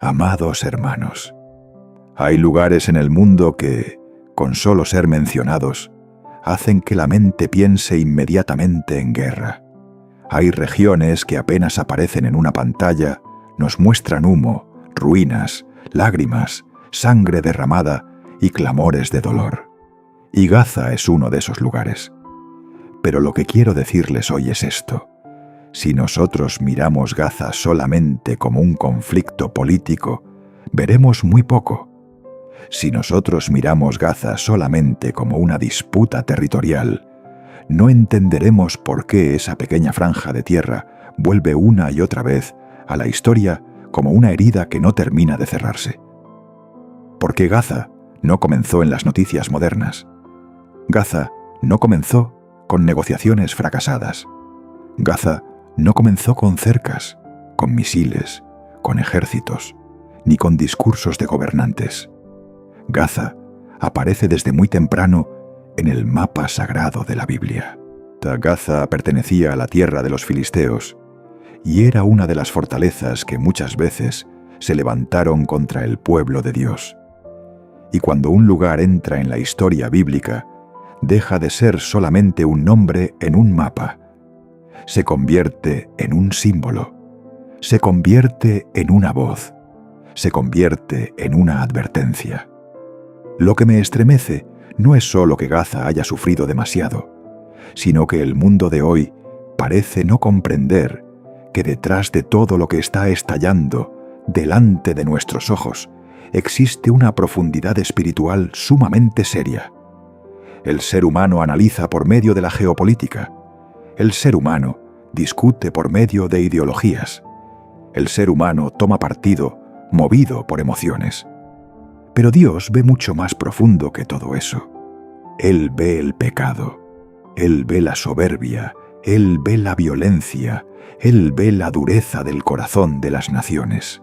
Amados hermanos, hay lugares en el mundo que, con solo ser mencionados, hacen que la mente piense inmediatamente en guerra. Hay regiones que apenas aparecen en una pantalla, nos muestran humo, ruinas, lágrimas, sangre derramada y clamores de dolor. Y Gaza es uno de esos lugares. Pero lo que quiero decirles hoy es esto. Si nosotros miramos Gaza solamente como un conflicto político, veremos muy poco. Si nosotros miramos Gaza solamente como una disputa territorial, no entenderemos por qué esa pequeña franja de tierra vuelve una y otra vez a la historia como una herida que no termina de cerrarse. Porque Gaza no comenzó en las noticias modernas. Gaza no comenzó con negociaciones fracasadas. Gaza no comenzó con cercas, con misiles, con ejércitos, ni con discursos de gobernantes. Gaza aparece desde muy temprano en el mapa sagrado de la Biblia. Gaza pertenecía a la tierra de los filisteos y era una de las fortalezas que muchas veces se levantaron contra el pueblo de Dios. Y cuando un lugar entra en la historia bíblica, deja de ser solamente un nombre en un mapa. Se convierte en un símbolo, se convierte en una voz, se convierte en una advertencia. Lo que me estremece no es solo que Gaza haya sufrido demasiado, sino que el mundo de hoy parece no comprender que detrás de todo lo que está estallando delante de nuestros ojos existe una profundidad espiritual sumamente seria. El ser humano analiza por medio de la geopolítica. El ser humano discute por medio de ideologías. El ser humano toma partido movido por emociones. Pero Dios ve mucho más profundo que todo eso. Él ve el pecado, Él ve la soberbia, Él ve la violencia, Él ve la dureza del corazón de las naciones.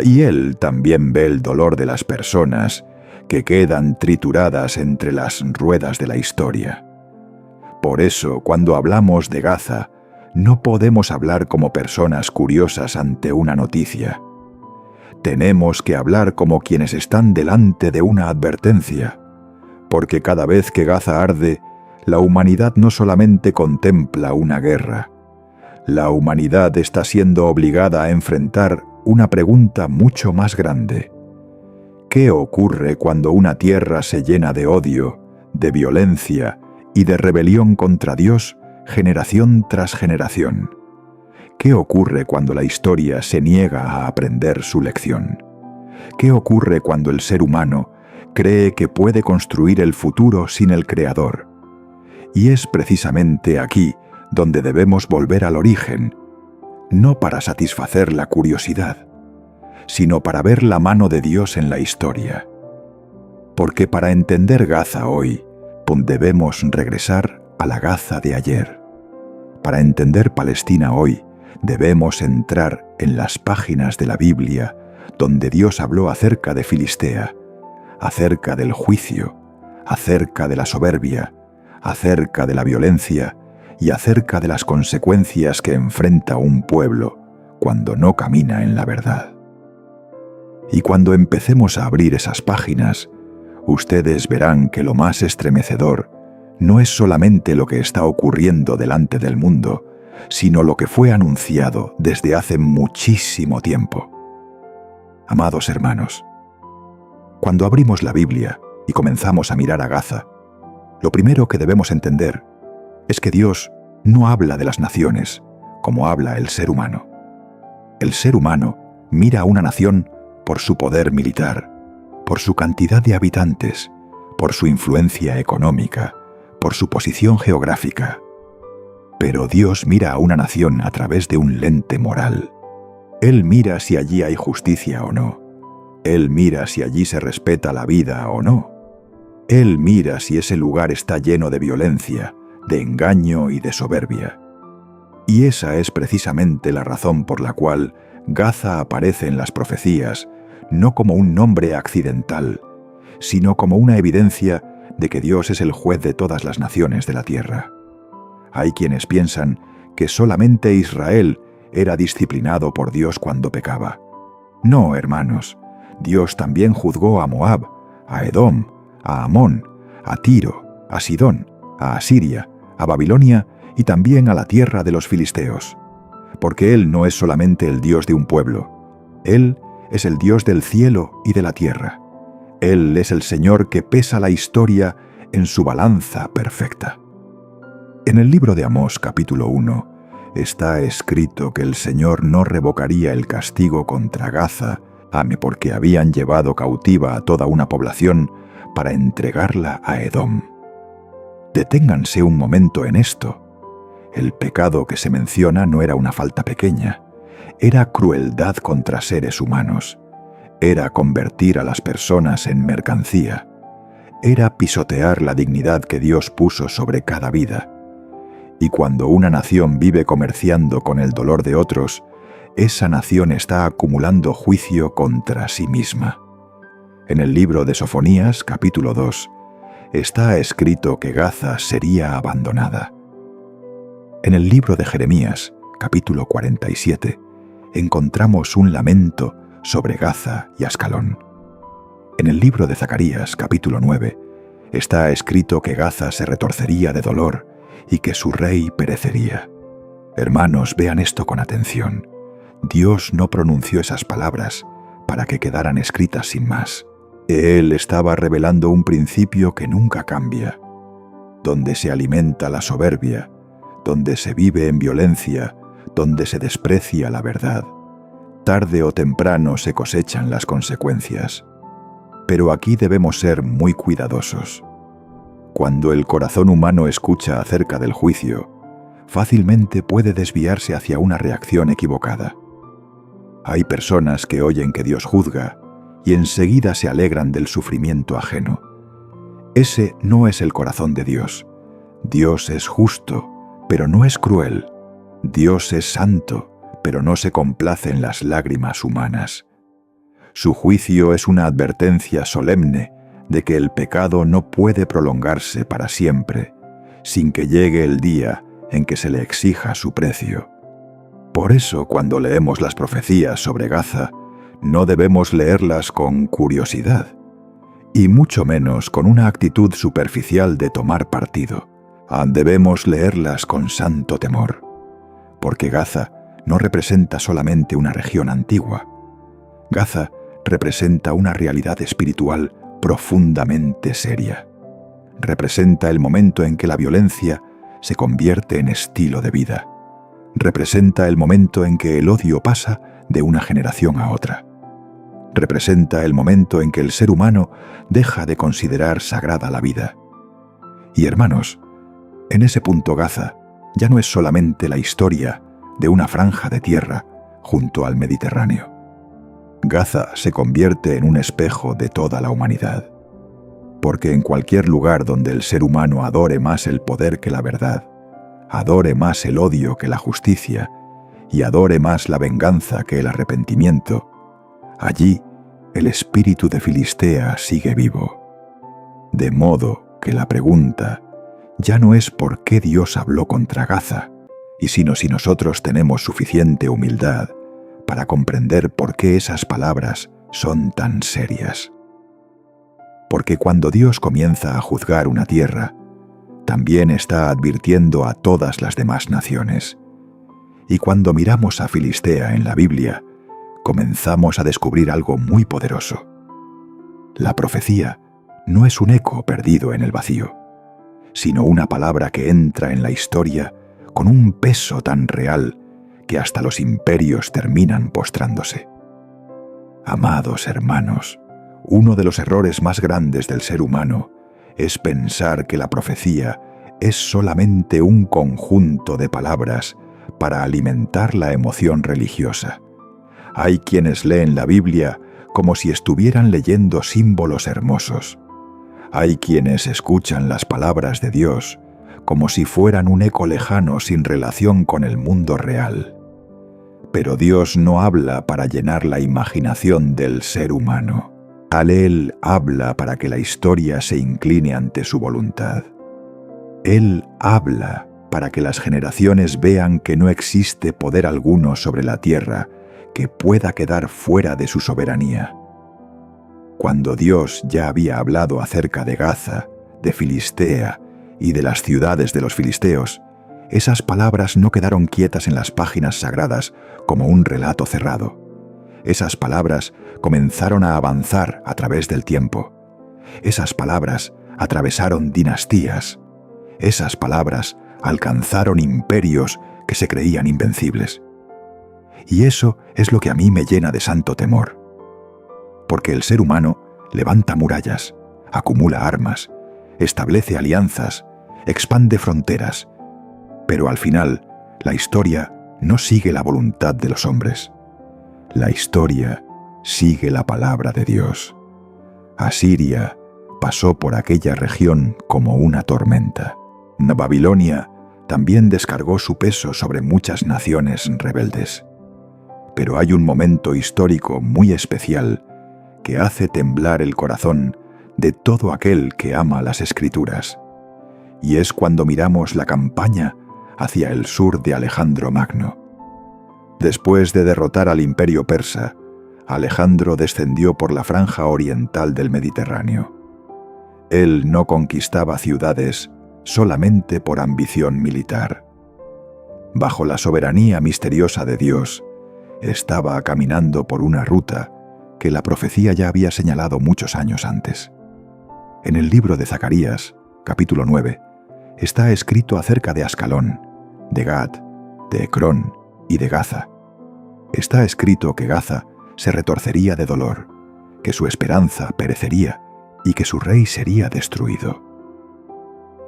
Y Él también ve el dolor de las personas que quedan trituradas entre las ruedas de la historia. Por eso, cuando hablamos de Gaza, no podemos hablar como personas curiosas ante una noticia. Tenemos que hablar como quienes están delante de una advertencia, porque cada vez que Gaza arde, la humanidad no solamente contempla una guerra. La humanidad está siendo obligada a enfrentar una pregunta mucho más grande. ¿Qué ocurre cuando una tierra se llena de odio, de violencia y de rebelión contra Dios generación tras generación? ¿Qué ocurre cuando la historia se niega a aprender su lección? ¿Qué ocurre cuando el ser humano cree que puede construir el futuro sin el Creador? Y es precisamente aquí donde debemos volver al origen, no para satisfacer la curiosidad, sino para ver la mano de Dios en la historia. Porque para entender Gaza hoy, debemos regresar a la Gaza de ayer. Para entender Palestina hoy, debemos entrar en las páginas de la Biblia donde Dios habló acerca de Filistea, acerca del juicio, acerca de la soberbia, acerca de la violencia y acerca de las consecuencias que enfrenta un pueblo cuando no camina en la verdad. Y cuando empecemos a abrir esas páginas, ustedes verán que lo más estremecedor no es solamente lo que está ocurriendo delante del mundo, sino lo que fue anunciado desde hace muchísimo tiempo. Amados hermanos, cuando abrimos la Biblia y comenzamos a mirar a Gaza, lo primero que debemos entender es que Dios no habla de las naciones como habla el ser humano. El ser humano mira a una nación por su poder militar, por su cantidad de habitantes, por su influencia económica, por su posición geográfica. Pero Dios mira a una nación a través de un lente moral. Él mira si allí hay justicia o no. Él mira si allí se respeta la vida o no. Él mira si ese lugar está lleno de violencia, de engaño y de soberbia. Y esa es precisamente la razón por la cual Gaza aparece en las profecías, no como un nombre accidental, sino como una evidencia de que Dios es el juez de todas las naciones de la tierra. Hay quienes piensan que solamente Israel era disciplinado por Dios cuando pecaba. No, hermanos, Dios también juzgó a Moab, a Edom, a Amón, a Tiro, a Sidón, a Asiria, a Babilonia y también a la tierra de los filisteos. Porque Él no es solamente el Dios de un pueblo, Él es el Dios del cielo y de la tierra. Él es el Señor que pesa la historia en su balanza perfecta. En el libro de Amós, capítulo 1, está escrito que el Señor no revocaría el castigo contra Gaza, porque habían llevado cautiva a toda una población para entregarla a Edom. Deténganse un momento en esto. El pecado que se menciona no era una falta pequeña, era crueldad contra seres humanos, era convertir a las personas en mercancía, era pisotear la dignidad que Dios puso sobre cada vida. Y cuando una nación vive comerciando con el dolor de otros, esa nación está acumulando juicio contra sí misma. En el libro de Sofonías, capítulo 2, está escrito que Gaza sería abandonada. En el libro de Jeremías, capítulo 47, encontramos un lamento sobre Gaza y Ascalón. En el libro de Zacarías, capítulo 9, está escrito que Gaza se retorcería de dolor y que su rey perecería. Hermanos, vean esto con atención. Dios no pronunció esas palabras para que quedaran escritas sin más. Él estaba revelando un principio que nunca cambia. Donde se alimenta la soberbia, donde se vive en violencia, donde se desprecia la verdad, tarde o temprano se cosechan las consecuencias. Pero aquí debemos ser muy cuidadosos. Cuando el corazón humano escucha acerca del juicio, fácilmente puede desviarse hacia una reacción equivocada. Hay personas que oyen que Dios juzga y enseguida se alegran del sufrimiento ajeno. Ese no es el corazón de Dios. Dios es justo, pero no es cruel. Dios es santo, pero no se complace en las lágrimas humanas. Su juicio es una advertencia solemne de que el pecado no puede prolongarse para siempre, sin que llegue el día en que se le exija su precio. Por eso, cuando leemos las profecías sobre Gaza, no debemos leerlas con curiosidad, y mucho menos con una actitud superficial de tomar partido. Debemos leerlas con santo temor, porque Gaza no representa solamente una región antigua. Gaza representa una realidad espiritual profundamente seria. Representa el momento en que la violencia se convierte en estilo de vida. Representa el momento en que el odio pasa de una generación a otra. Representa el momento en que el ser humano deja de considerar sagrada la vida. Y hermanos, en ese punto Gaza ya no es solamente la historia de una franja de tierra junto al Mediterráneo. Gaza se convierte en un espejo de toda la humanidad, porque en cualquier lugar donde el ser humano adore más el poder que la verdad, adore más el odio que la justicia y adore más la venganza que el arrepentimiento, allí el espíritu de Filistea sigue vivo. De modo que la pregunta ya no es por qué Dios habló contra Gaza, sino si nosotros tenemos suficiente humildad para comprender por qué esas palabras son tan serias. Porque cuando Dios comienza a juzgar una tierra, también está advirtiendo a todas las demás naciones. Y cuando miramos a Filistea en la Biblia, comenzamos a descubrir algo muy poderoso. La profecía no es un eco perdido en el vacío, sino una palabra que entra en la historia con un peso tan real que hasta los imperios terminan postrándose. Amados hermanos, uno de los errores más grandes del ser humano es pensar que la profecía es solamente un conjunto de palabras para alimentar la emoción religiosa. Hay quienes leen la Biblia como si estuvieran leyendo símbolos hermosos. Hay quienes escuchan las palabras de Dios como si fueran un eco lejano sin relación con el mundo real. Pero Dios no habla para llenar la imaginación del ser humano. Él habla para que la historia se incline ante su voluntad. Él habla para que las generaciones vean que no existe poder alguno sobre la tierra que pueda quedar fuera de su soberanía. Cuando Dios ya había hablado acerca de Gaza, de Filistea y de las ciudades de los filisteos, esas palabras no quedaron quietas en las páginas sagradas como un relato cerrado. Esas palabras comenzaron a avanzar a través del tiempo. Esas palabras atravesaron dinastías. Esas palabras alcanzaron imperios que se creían invencibles. Y eso es lo que a mí me llena de santo temor. Porque el ser humano levanta murallas, acumula armas, establece alianzas, expande fronteras, pero al final la historia no sigue la voluntad de los hombres. La historia sigue la palabra de Dios. Asiria pasó por aquella región como una tormenta. Babilonia también descargó su peso sobre muchas naciones rebeldes. Pero hay un momento histórico muy especial que hace temblar el corazón de todo aquel que ama las Escrituras. Y es cuando miramos la campaña hacia el sur de Alejandro Magno. Después de derrotar al imperio persa, Alejandro descendió por la franja oriental del Mediterráneo. Él no conquistaba ciudades solamente por ambición militar. Bajo la soberanía misteriosa de Dios, estaba caminando por una ruta que la profecía ya había señalado muchos años antes. En el libro de Zacarías, capítulo 9, está escrito acerca de Ascalón, de Gat, de Ecrón y de Gaza. Está escrito que Gaza se retorcería de dolor, que su esperanza perecería y que su rey sería destruido.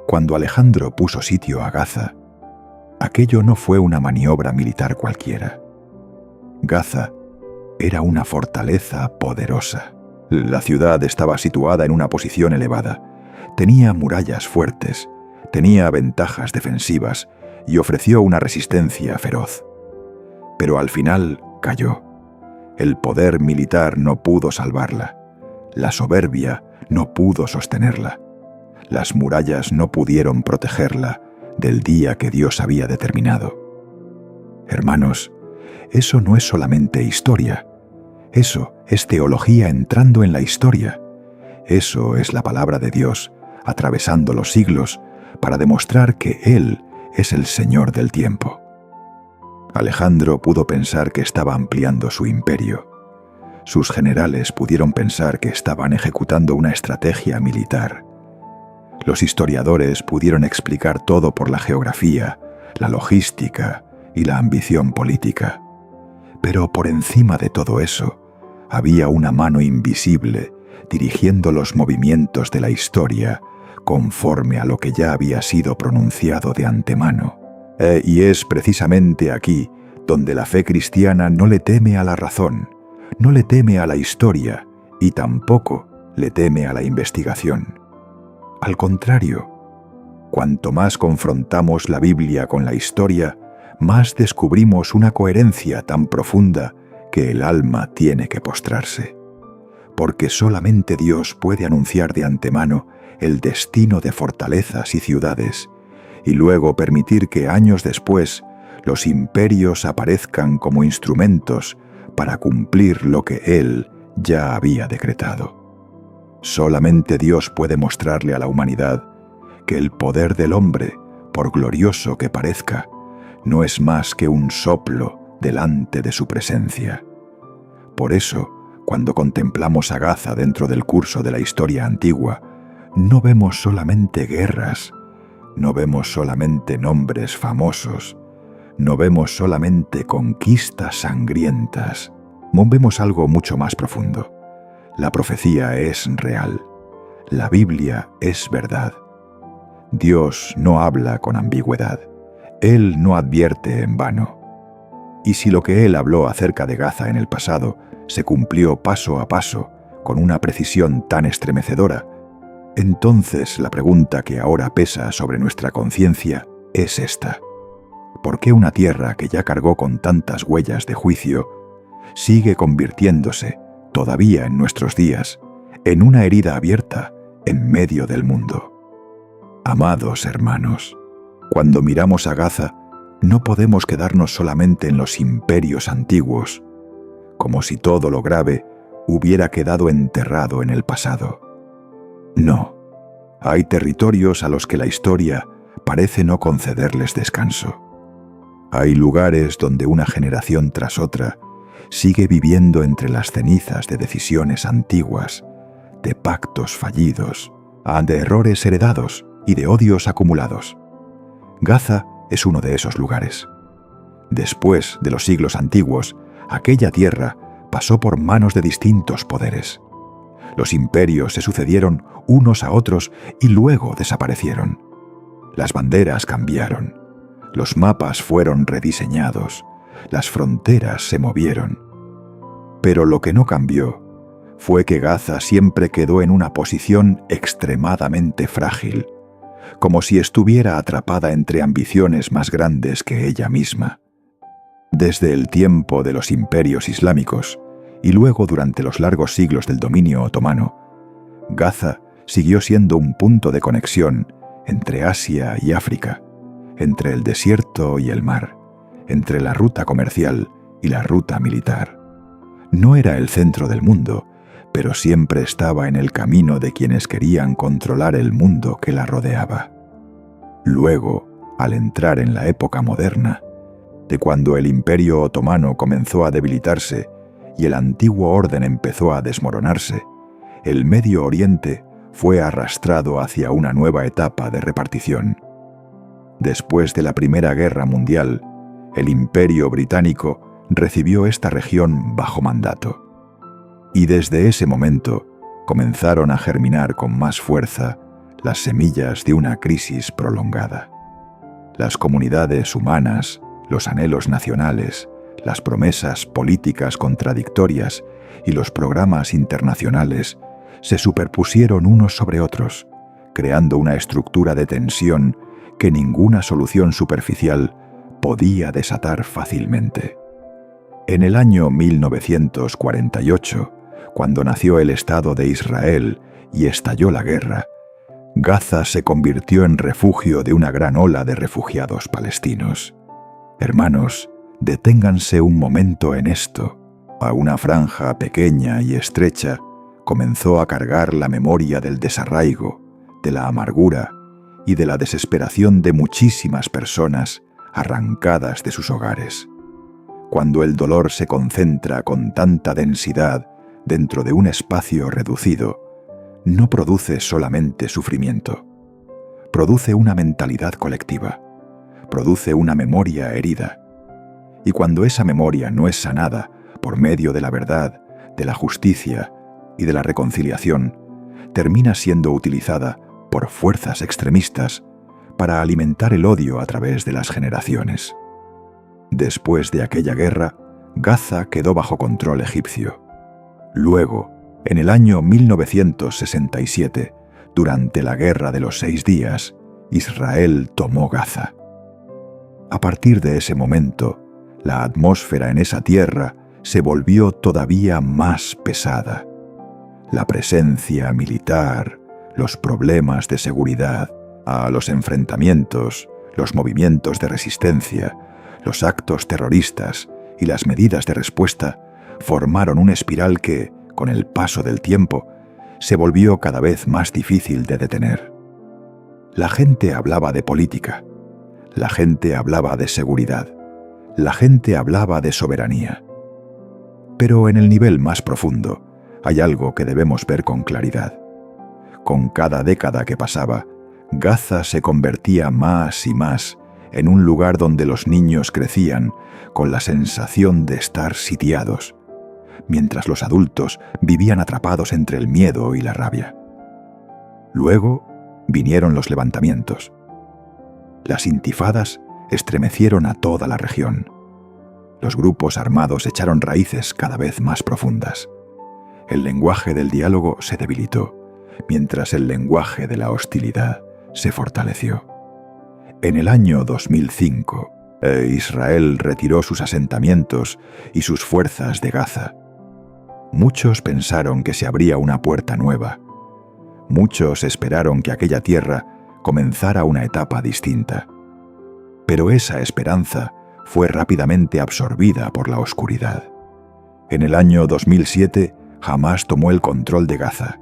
Cuando Alejandro puso sitio a Gaza, aquello no fue una maniobra militar cualquiera. Gaza era una fortaleza poderosa. La ciudad estaba situada en una posición elevada, tenía murallas fuertes, tenía ventajas defensivas y ofreció una resistencia feroz. Pero al final cayó. El poder militar no pudo salvarla. La soberbia no pudo sostenerla. Las murallas no pudieron protegerla del día que Dios había determinado. Hermanos, eso no es solamente historia. Eso es teología entrando en la historia. Eso es la palabra de Dios atravesando los siglos para demostrar que Él es el Señor del tiempo. Alejandro pudo pensar que estaba ampliando su imperio. Sus generales pudieron pensar que estaban ejecutando una estrategia militar. Los historiadores pudieron explicar todo por la geografía, la logística y la ambición política. Pero por encima de todo eso, había una mano invisible dirigiendo los movimientos de la historia conforme a lo que ya había sido pronunciado de antemano. Y es precisamente aquí donde la fe cristiana no le teme a la razón, no le teme a la historia y tampoco le teme a la investigación. Al contrario, cuanto más confrontamos la Biblia con la historia, más descubrimos una coherencia tan profunda que el alma tiene que postrarse. Porque solamente Dios puede anunciar de antemano el destino de fortalezas y ciudades, y luego permitir que años después los imperios aparezcan como instrumentos para cumplir lo que Él ya había decretado. Solamente Dios puede mostrarle a la humanidad que el poder del hombre, por glorioso que parezca, no es más que un soplo delante de su presencia. Por eso, cuando contemplamos a Gaza dentro del curso de la historia antigua, no vemos solamente guerras, no vemos solamente nombres famosos, no vemos solamente conquistas sangrientas, vemos algo mucho más profundo. La profecía es real, la Biblia es verdad. Dios no habla con ambigüedad, Él no advierte en vano. Y si lo que Él habló acerca de Gaza en el pasado se cumplió paso a paso con una precisión tan estremecedora, entonces la pregunta que ahora pesa sobre nuestra conciencia es esta: ¿por qué una tierra que ya cargó con tantas huellas de juicio sigue convirtiéndose, todavía en nuestros días, en una herida abierta en medio del mundo? Amados hermanos, cuando miramos a Gaza, no podemos quedarnos solamente en los imperios antiguos, como si todo lo grave hubiera quedado enterrado en el pasado. No, hay territorios a los que la historia parece no concederles descanso. Hay lugares donde una generación tras otra sigue viviendo entre las cenizas de decisiones antiguas, de pactos fallidos, de errores heredados y de odios acumulados. Gaza es uno de esos lugares. Después de los siglos antiguos, aquella tierra pasó por manos de distintos poderes. Los imperios se sucedieron unos a otros y luego desaparecieron. Las banderas cambiaron, los mapas fueron rediseñados, las fronteras se movieron. Pero lo que no cambió fue que Gaza siempre quedó en una posición extremadamente frágil, como si estuviera atrapada entre ambiciones más grandes que ella misma. Desde el tiempo de los imperios islámicos y luego durante los largos siglos del dominio otomano, Gaza siguió siendo un punto de conexión entre Asia y África, entre el desierto y el mar, entre la ruta comercial y la ruta militar. No era el centro del mundo, pero siempre estaba en el camino de quienes querían controlar el mundo que la rodeaba. Luego, al entrar en la época moderna, de cuando el Imperio Otomano comenzó a debilitarse y el antiguo orden empezó a desmoronarse, el Medio Oriente fue arrastrado hacia una nueva etapa de repartición. Después de la Primera Guerra Mundial, el Imperio Británico recibió esta región bajo mandato. Y desde ese momento comenzaron a germinar con más fuerza las semillas de una crisis prolongada. Las comunidades humanas, los anhelos nacionales, las promesas políticas contradictorias y los programas internacionales se superpusieron unos sobre otros, creando una estructura de tensión que ninguna solución superficial podía desatar fácilmente. En el año 1948, cuando nació el Estado de Israel y estalló la guerra, Gaza se convirtió en refugio de una gran ola de refugiados palestinos. Hermanos, deténganse un momento en esto. A una franja pequeña y estrecha comenzó a cargar la memoria del desarraigo, de la amargura y de la desesperación de muchísimas personas arrancadas de sus hogares. Cuando el dolor se concentra con tanta densidad dentro de un espacio reducido, no produce solamente sufrimiento, produce una mentalidad colectiva, produce una memoria herida. Y cuando esa memoria no es sanada por medio de la verdad, de la justicia y de la reconciliación, termina siendo utilizada por fuerzas extremistas para alimentar el odio a través de las generaciones. Después de aquella guerra, Gaza quedó bajo control egipcio. Luego, en el año 1967, durante la Guerra de los 6 Días, Israel tomó Gaza. A partir de ese momento, la atmósfera en esa tierra se volvió todavía más pesada. La presencia militar, los problemas de seguridad, los enfrentamientos, los movimientos de resistencia, los actos terroristas y las medidas de respuesta formaron una espiral que, con el paso del tiempo, se volvió cada vez más difícil de detener. La gente hablaba de política, la gente hablaba de seguridad, la gente hablaba de soberanía. Pero en el nivel más profundo hay algo que debemos ver con claridad. Con cada década que pasaba, Gaza se convertía más y más en un lugar donde los niños crecían con la sensación de estar sitiados, mientras los adultos vivían atrapados entre el miedo y la rabia. Luego vinieron los levantamientos. Las intifadas estremecieron a toda la región. Los grupos armados echaron raíces cada vez más profundas. El lenguaje del diálogo se debilitó, mientras el lenguaje de la hostilidad se fortaleció. En el año 2005, Israel retiró sus asentamientos y sus fuerzas de Gaza. Muchos pensaron que se abría una puerta nueva. Muchos esperaron que aquella tierra comenzara una etapa distinta. Pero esa esperanza fue rápidamente absorbida por la oscuridad. En el año 2007, Hamás tomó el control de Gaza,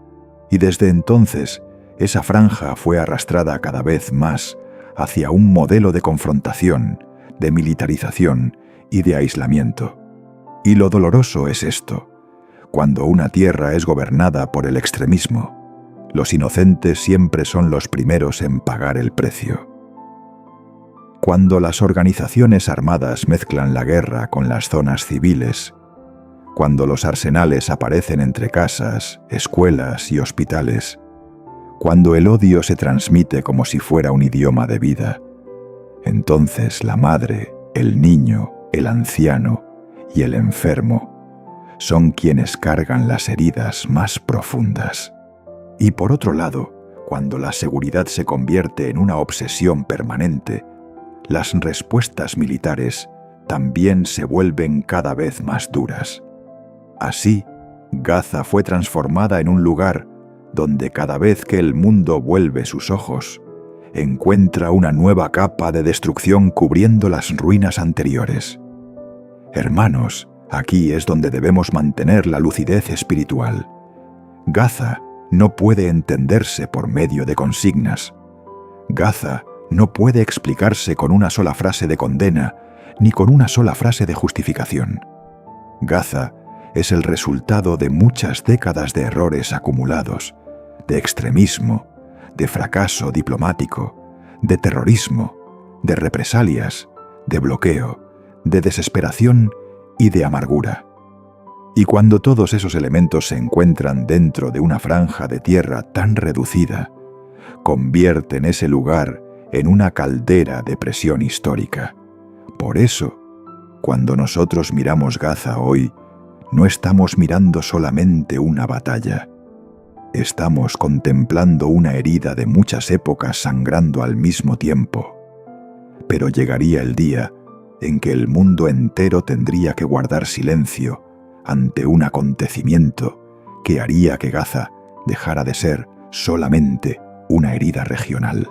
y desde entonces esa franja fue arrastrada cada vez más hacia un modelo de confrontación, de militarización y de aislamiento. Y lo doloroso es esto: cuando una tierra es gobernada por el extremismo, los inocentes siempre son los primeros en pagar el precio. Cuando las organizaciones armadas mezclan la guerra con las zonas civiles, cuando los arsenales aparecen entre casas, escuelas y hospitales, cuando el odio se transmite como si fuera un idioma de vida, entonces la madre, el niño, el anciano y el enfermo son quienes cargan las heridas más profundas. Y por otro lado, cuando la seguridad se convierte en una obsesión permanente, las respuestas militares también se vuelven cada vez más duras. Así, Gaza fue transformada en un lugar donde cada vez que el mundo vuelve sus ojos, encuentra una nueva capa de destrucción cubriendo las ruinas anteriores. Hermanos, aquí es donde debemos mantener la lucidez espiritual. Gaza no puede entenderse por medio de consignas. Gaza no puede explicarse con una sola frase de condena, ni con una sola frase de justificación. Gaza es el resultado de muchas décadas de errores acumulados, de extremismo, de fracaso diplomático, de terrorismo, de represalias, de bloqueo, de desesperación y de amargura. Y cuando todos esos elementos se encuentran dentro de una franja de tierra tan reducida, convierten ese lugar en una caldera de presión histórica. Por eso, cuando nosotros miramos Gaza hoy, no estamos mirando solamente una batalla. Estamos contemplando una herida de muchas épocas sangrando al mismo tiempo. Pero llegaría el día en que el mundo entero tendría que guardar silencio ante un acontecimiento que haría que Gaza dejara de ser solamente una herida regional,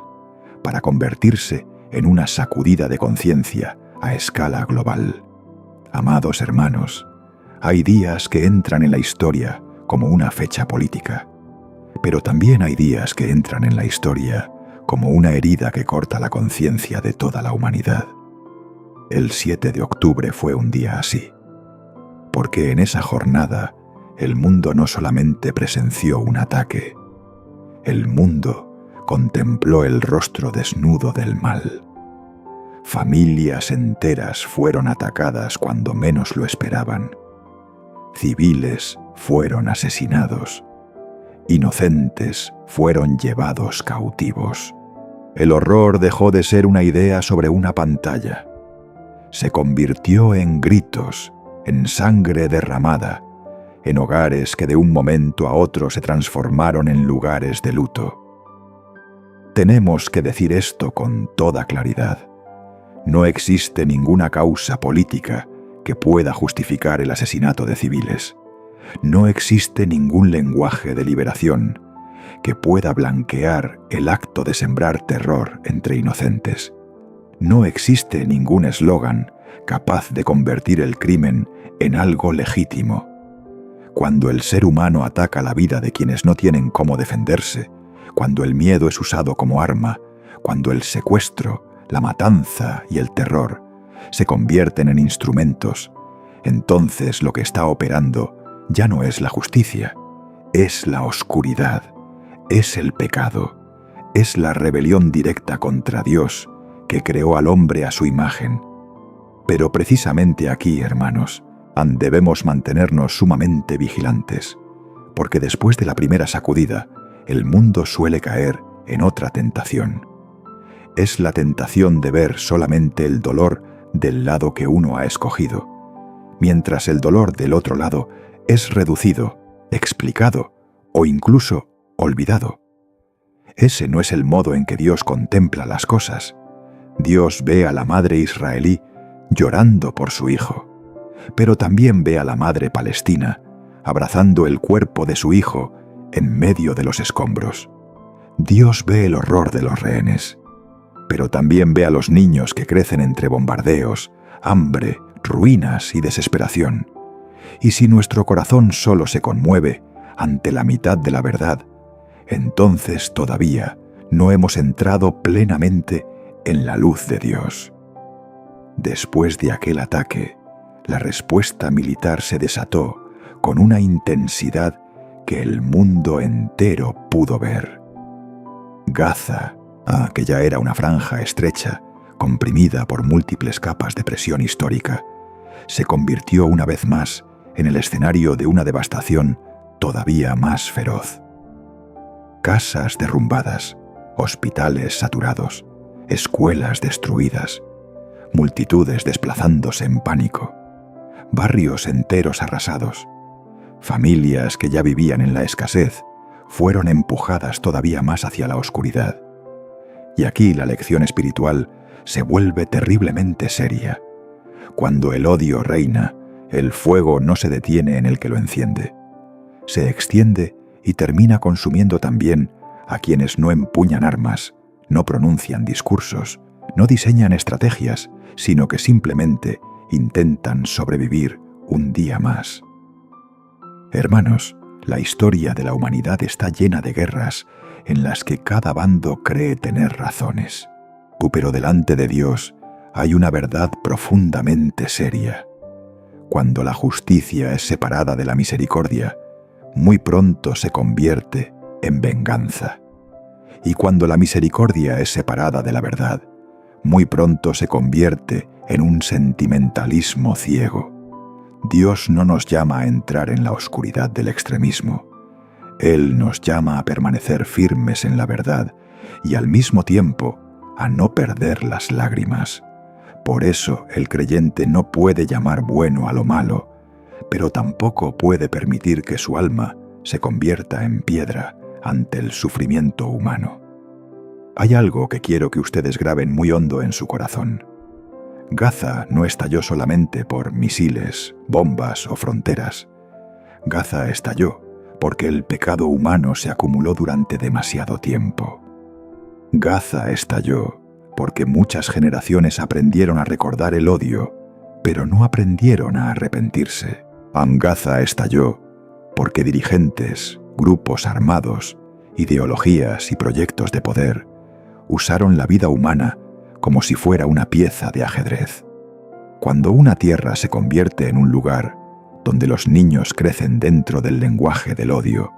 para convertirse en una sacudida de conciencia a escala global. Amados hermanos, hay días que entran en la historia como una fecha política, pero también hay días que entran en la historia como una herida que corta la conciencia de toda la humanidad. El 7 de octubre fue un día así, porque en esa jornada el mundo no solamente presenció un ataque, el mundo contempló el rostro desnudo del mal. Familias enteras fueron atacadas cuando menos lo esperaban. Civiles fueron asesinados. Inocentes fueron llevados cautivos. El horror dejó de ser una idea sobre una pantalla. Se convirtió en gritos, en sangre derramada, en hogares que de un momento a otro se transformaron en lugares de luto. Tenemos que decir esto con toda claridad. No existe ninguna causa política que pueda justificar el asesinato de civiles. No existe ningún lenguaje de liberación que pueda blanquear el acto de sembrar terror entre inocentes. No existe ningún eslogan capaz de convertir el crimen en algo legítimo. Cuando el ser humano ataca la vida de quienes no tienen cómo defenderse, cuando el miedo es usado como arma, cuando el secuestro, la matanza y el terror se convierten en instrumentos, entonces lo que está operando ya no es la justicia, es la oscuridad, es el pecado, es la rebelión directa contra Dios que creó al hombre a su imagen. Pero precisamente aquí, hermanos, debemos mantenernos sumamente vigilantes, porque después de la primera sacudida, el mundo suele caer en otra tentación. Es la tentación de ver solamente el dolor del lado que uno ha escogido, mientras el dolor del otro lado es reducido, explicado o incluso olvidado. Ese no es el modo en que Dios contempla las cosas. Dios ve a la madre israelí llorando por su hijo, pero también ve a la madre palestina abrazando el cuerpo de su hijo en medio de los escombros. Dios ve el horror de los rehenes, pero también ve a los niños que crecen entre bombardeos, hambre, ruinas y desesperación. Y si nuestro corazón solo se conmueve ante la mitad de la verdad, entonces todavía no hemos entrado plenamente en la luz de Dios. Después de aquel ataque, la respuesta militar se desató con una intensidad que el mundo entero pudo ver. Gaza, que ya era una franja estrecha, comprimida por múltiples capas de presión histórica, se convirtió una vez más en el escenario de una devastación todavía más feroz. Casas derrumbadas, hospitales saturados, escuelas destruidas, multitudes desplazándose en pánico, barrios enteros arrasados, familias que ya vivían en la escasez fueron empujadas todavía más hacia la oscuridad. Y aquí la lección espiritual se vuelve terriblemente seria. Cuando el odio reina, el fuego no se detiene en el que lo enciende. Se extiende y termina consumiendo también a quienes no empuñan armas, no pronuncian discursos, no diseñan estrategias, sino que simplemente intentan sobrevivir un día más. Hermanos, la historia de la humanidad está llena de guerras en las que cada bando cree tener razones. Pero delante de Dios hay una verdad profundamente seria. Cuando la justicia es separada de la misericordia, muy pronto se convierte en venganza. Y cuando la misericordia es separada de la verdad, muy pronto se convierte en un sentimentalismo ciego. Dios no nos llama a entrar en la oscuridad del extremismo. Él nos llama a permanecer firmes en la verdad y al mismo tiempo a no perder las lágrimas. Por eso el creyente no puede llamar bueno a lo malo, pero tampoco puede permitir que su alma se convierta en piedra ante el sufrimiento humano. Hay algo que quiero que ustedes graben muy hondo en su corazón. Gaza no estalló solamente por misiles, bombas o fronteras. Gaza estalló porque el pecado humano se acumuló durante demasiado tiempo. Gaza estalló porque muchas generaciones aprendieron a recordar el odio, pero no aprendieron a arrepentirse. Gaza estalló porque dirigentes, grupos armados, ideologías y proyectos de poder usaron la vida humana como si fuera una pieza de ajedrez. Cuando una tierra se convierte en un lugar donde los niños crecen dentro del lenguaje del odio,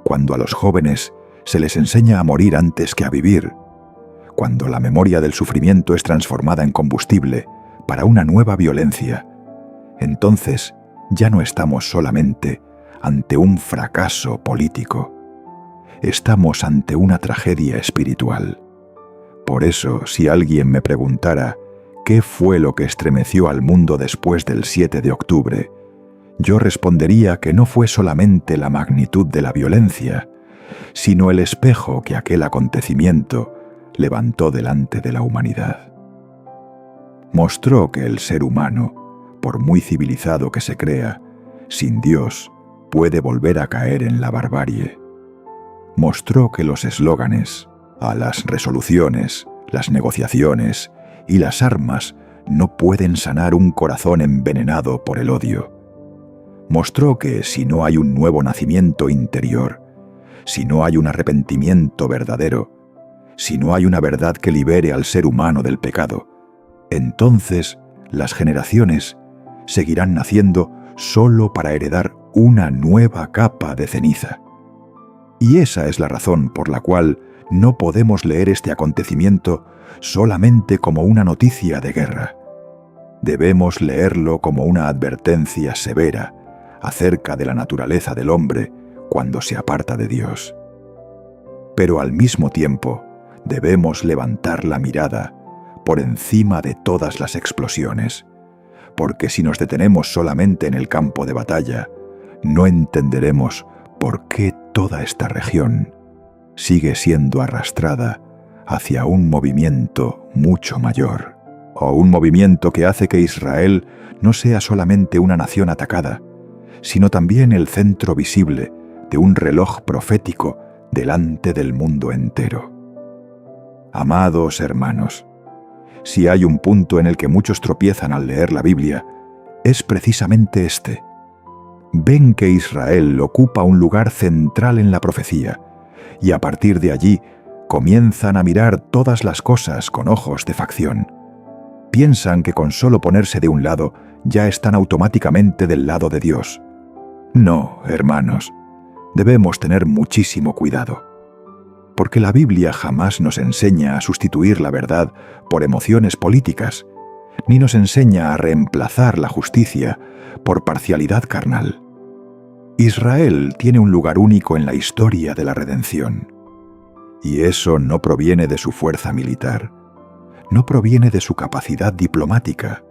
cuando a los jóvenes se les enseña a morir antes que a vivir, cuando la memoria del sufrimiento es transformada en combustible para una nueva violencia, entonces ya no estamos solamente ante un fracaso político, estamos ante una tragedia espiritual. Por eso, si alguien me preguntara qué fue lo que estremeció al mundo después del 7 de octubre, yo respondería que no fue solamente la magnitud de la violencia, sino el espejo que aquel acontecimiento levantó delante de la humanidad. Mostró que el ser humano, por muy civilizado que se crea, sin Dios puede volver a caer en la barbarie. Mostró que los eslóganes, a las resoluciones, las negociaciones y las armas no pueden sanar un corazón envenenado por el odio. Mostró que si no hay un nuevo nacimiento interior, si no hay un arrepentimiento verdadero, si no hay una verdad que libere al ser humano del pecado, entonces las generaciones seguirán naciendo solo para heredar una nueva capa de ceniza. Y esa es la razón por la cual no podemos leer este acontecimiento solamente como una noticia de guerra. Debemos leerlo como una advertencia severa acerca de la naturaleza del hombre cuando se aparta de Dios. Pero al mismo tiempo, debemos levantar la mirada por encima de todas las explosiones, porque si nos detenemos solamente en el campo de batalla, no entenderemos por qué toda esta región sigue siendo arrastrada hacia un movimiento mucho mayor, o un movimiento que hace que Israel no sea solamente una nación atacada, sino también el centro visible de un reloj profético delante del mundo entero. Amados hermanos, si hay un punto en el que muchos tropiezan al leer la Biblia, es precisamente este. ven que Israel ocupa un lugar central en la profecía, y a partir de allí comienzan a mirar todas las cosas con ojos de facción. Piensan que con solo ponerse de un lado ya están automáticamente del lado de Dios. No, hermanos, debemos tener muchísimo cuidado, porque la Biblia jamás nos enseña a sustituir la verdad por emociones políticas, ni nos enseña a reemplazar la justicia por parcialidad carnal. Israel tiene un lugar único en la historia de la redención, y eso no proviene de su fuerza militar, no proviene de su capacidad diplomática,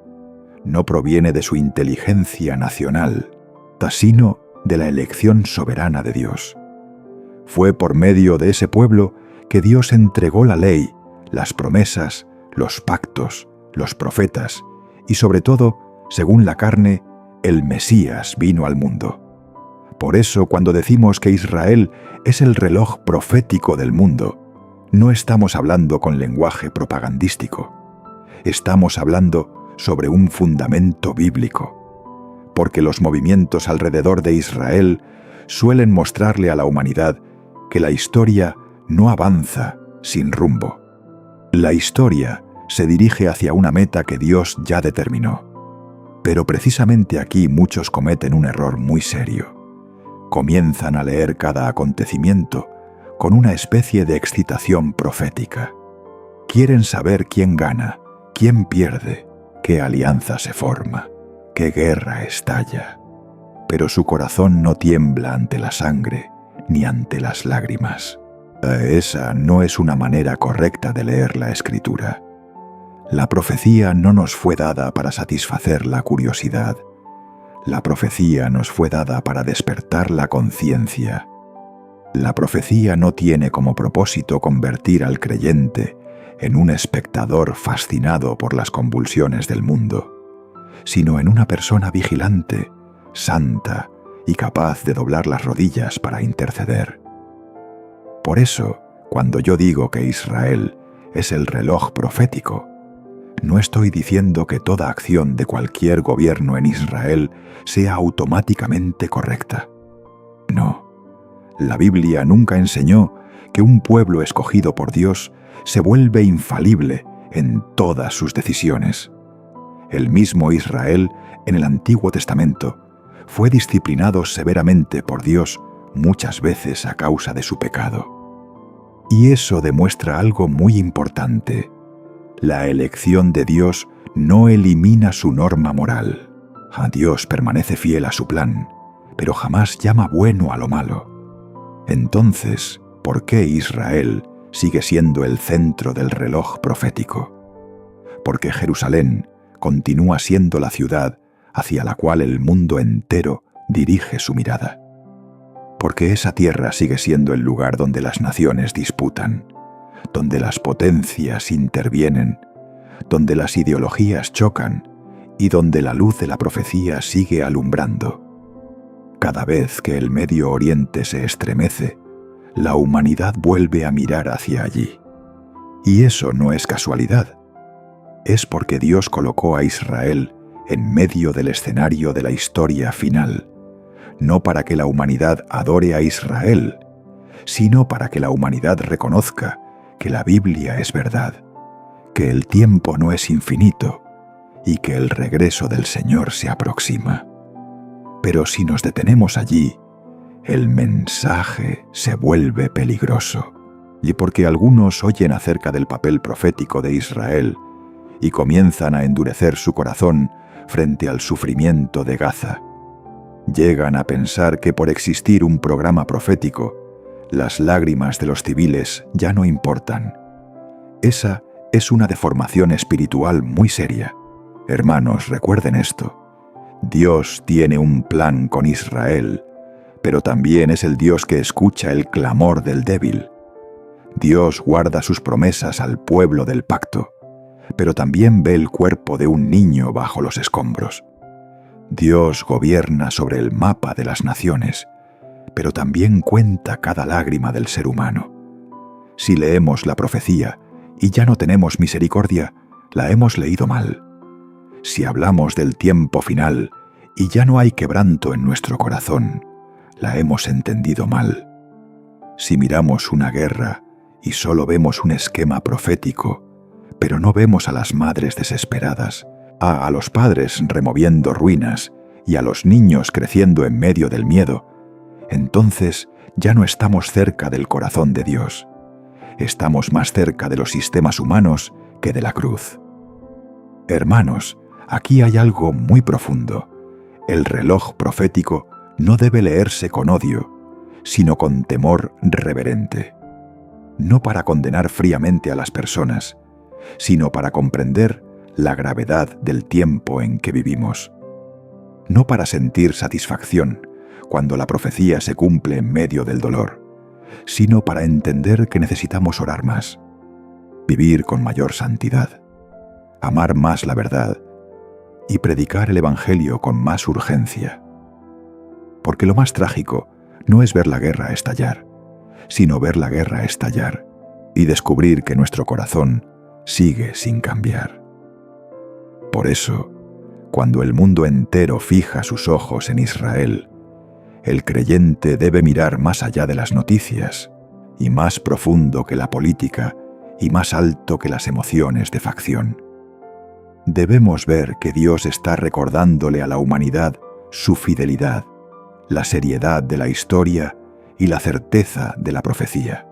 no proviene de su inteligencia nacional, sino de la elección soberana de Dios. Fue por medio de ese pueblo que Dios entregó la ley, las promesas, los pactos, los profetas y sobre todo, según la carne, el Mesías vino al mundo. Por eso, cuando decimos que Israel es el reloj profético del mundo, no estamos hablando con lenguaje propagandístico. Estamos hablando sobre un fundamento bíblico, porque los movimientos alrededor de Israel suelen mostrarle a la humanidad que la historia no avanza sin rumbo. La historia se dirige hacia una meta que Dios ya determinó. Pero precisamente aquí muchos cometen un error muy serio. Comienzan a leer cada acontecimiento con una especie de excitación profética. Quieren saber quién gana, quién pierde, qué alianza se forma, qué guerra estalla. Pero su corazón no tiembla ante la sangre ni ante las lágrimas. Esa no es una manera correcta de leer la Escritura. La profecía no nos fue dada para satisfacer la curiosidad. La profecía nos fue dada para despertar la conciencia. La profecía no tiene como propósito convertir al creyente en un espectador fascinado por las convulsiones del mundo, sino en una persona vigilante, santa y capaz de doblar las rodillas para interceder. Por eso, cuando yo digo que Israel es el reloj profético, no estoy diciendo que toda acción de cualquier gobierno en Israel sea automáticamente correcta. No, la Biblia nunca enseñó que un pueblo escogido por Dios se vuelve infalible en todas sus decisiones. El mismo Israel, en el Antiguo Testamento, fue disciplinado severamente por Dios muchas veces a causa de su pecado. Y eso demuestra algo muy importante. La elección de Dios no elimina su norma moral. Dios permanece fiel a su plan, pero jamás llama bueno a lo malo. Entonces, ¿por qué Israel sigue siendo el centro del reloj profético? Porque Jerusalén continúa siendo la ciudad hacia la cual el mundo entero dirige su mirada. Porque esa tierra sigue siendo el lugar donde las naciones disputan, donde las potencias intervienen, donde las ideologías chocan y donde la luz de la profecía sigue alumbrando. Cada vez que el Medio Oriente se estremece, la humanidad vuelve a mirar hacia allí. Y eso no es casualidad. Es porque Dios colocó a Israel en medio del escenario de la historia final, no para que la humanidad adore a Israel, sino para que la humanidad reconozca que la Biblia es verdad, que el tiempo no es infinito y que el regreso del Señor se aproxima. Pero si nos detenemos allí, el mensaje se vuelve peligroso, y porque algunos oyen acerca del papel profético de Israel y comienzan a endurecer su corazón frente al sufrimiento de Gaza, llegan a pensar que por existir un programa profético, las lágrimas de los civiles ya no importan. Esa es una deformación espiritual muy seria. Hermanos, recuerden esto. Dios tiene un plan con Israel, pero también es el Dios que escucha el clamor del débil. Dios guarda sus promesas al pueblo del pacto, pero también ve el cuerpo de un niño bajo los escombros. Dios gobierna sobre el mapa de las naciones, pero también cuenta cada lágrima del ser humano. Si leemos la profecía y ya no tenemos misericordia, la hemos leído mal. Si hablamos del tiempo final y ya no hay quebranto en nuestro corazón, la hemos entendido mal. Si miramos una guerra y solo vemos un esquema profético, pero no vemos a las madres desesperadas, a los padres removiendo ruinas y a los niños creciendo en medio del miedo, entonces ya no estamos cerca del corazón de Dios. Estamos más cerca de los sistemas humanos que de la cruz. Hermanos, aquí hay algo muy profundo. El reloj profético no debe leerse con odio, sino con temor reverente. No para condenar fríamente a las personas, sino para comprender la gravedad del tiempo en que vivimos. No para sentir satisfacción cuando la profecía se cumple en medio del dolor, sino para entender que necesitamos orar más, vivir con mayor santidad, amar más la verdad y predicar el Evangelio con más urgencia. Porque lo más trágico no es ver la guerra estallar, sino ver la guerra estallar y descubrir que nuestro corazón sigue sin cambiar. Por eso, cuando el mundo entero fija sus ojos en Israel, el creyente debe mirar más allá de las noticias, y más profundo que la política, y más alto que las emociones de facción. Debemos ver que Dios está recordándole a la humanidad su fidelidad, la seriedad de la historia y la certeza de la profecía.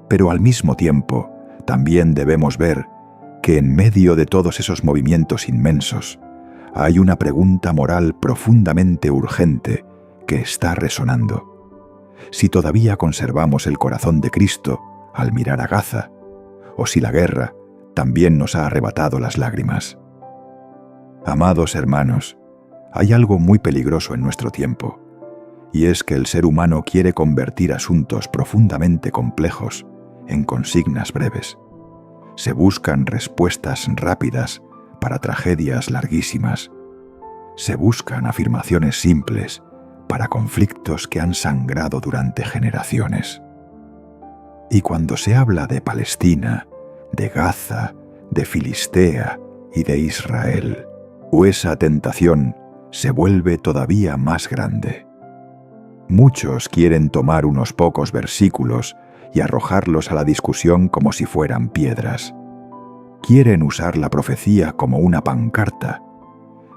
Pero al mismo tiempo, también debemos ver que en medio de todos esos movimientos inmensos, hay una pregunta moral profundamente urgente que está resonando. Si todavía conservamos el corazón de Cristo al mirar a Gaza, o si la guerra también nos ha arrebatado las lágrimas. Amados hermanos, hay algo muy peligroso en nuestro tiempo, y es que el ser humano quiere convertir asuntos profundamente complejos en consignas breves. Se buscan respuestas rápidas para tragedias larguísimas. Se buscan afirmaciones simples para conflictos que han sangrado durante generaciones. Y cuando se habla de Palestina, de Gaza, de Filistea y de Israel, esa tentación se vuelve todavía más grande. Muchos quieren tomar unos pocos versículos y arrojarlos a la discusión como si fueran piedras. Quieren usar la profecía como una pancarta,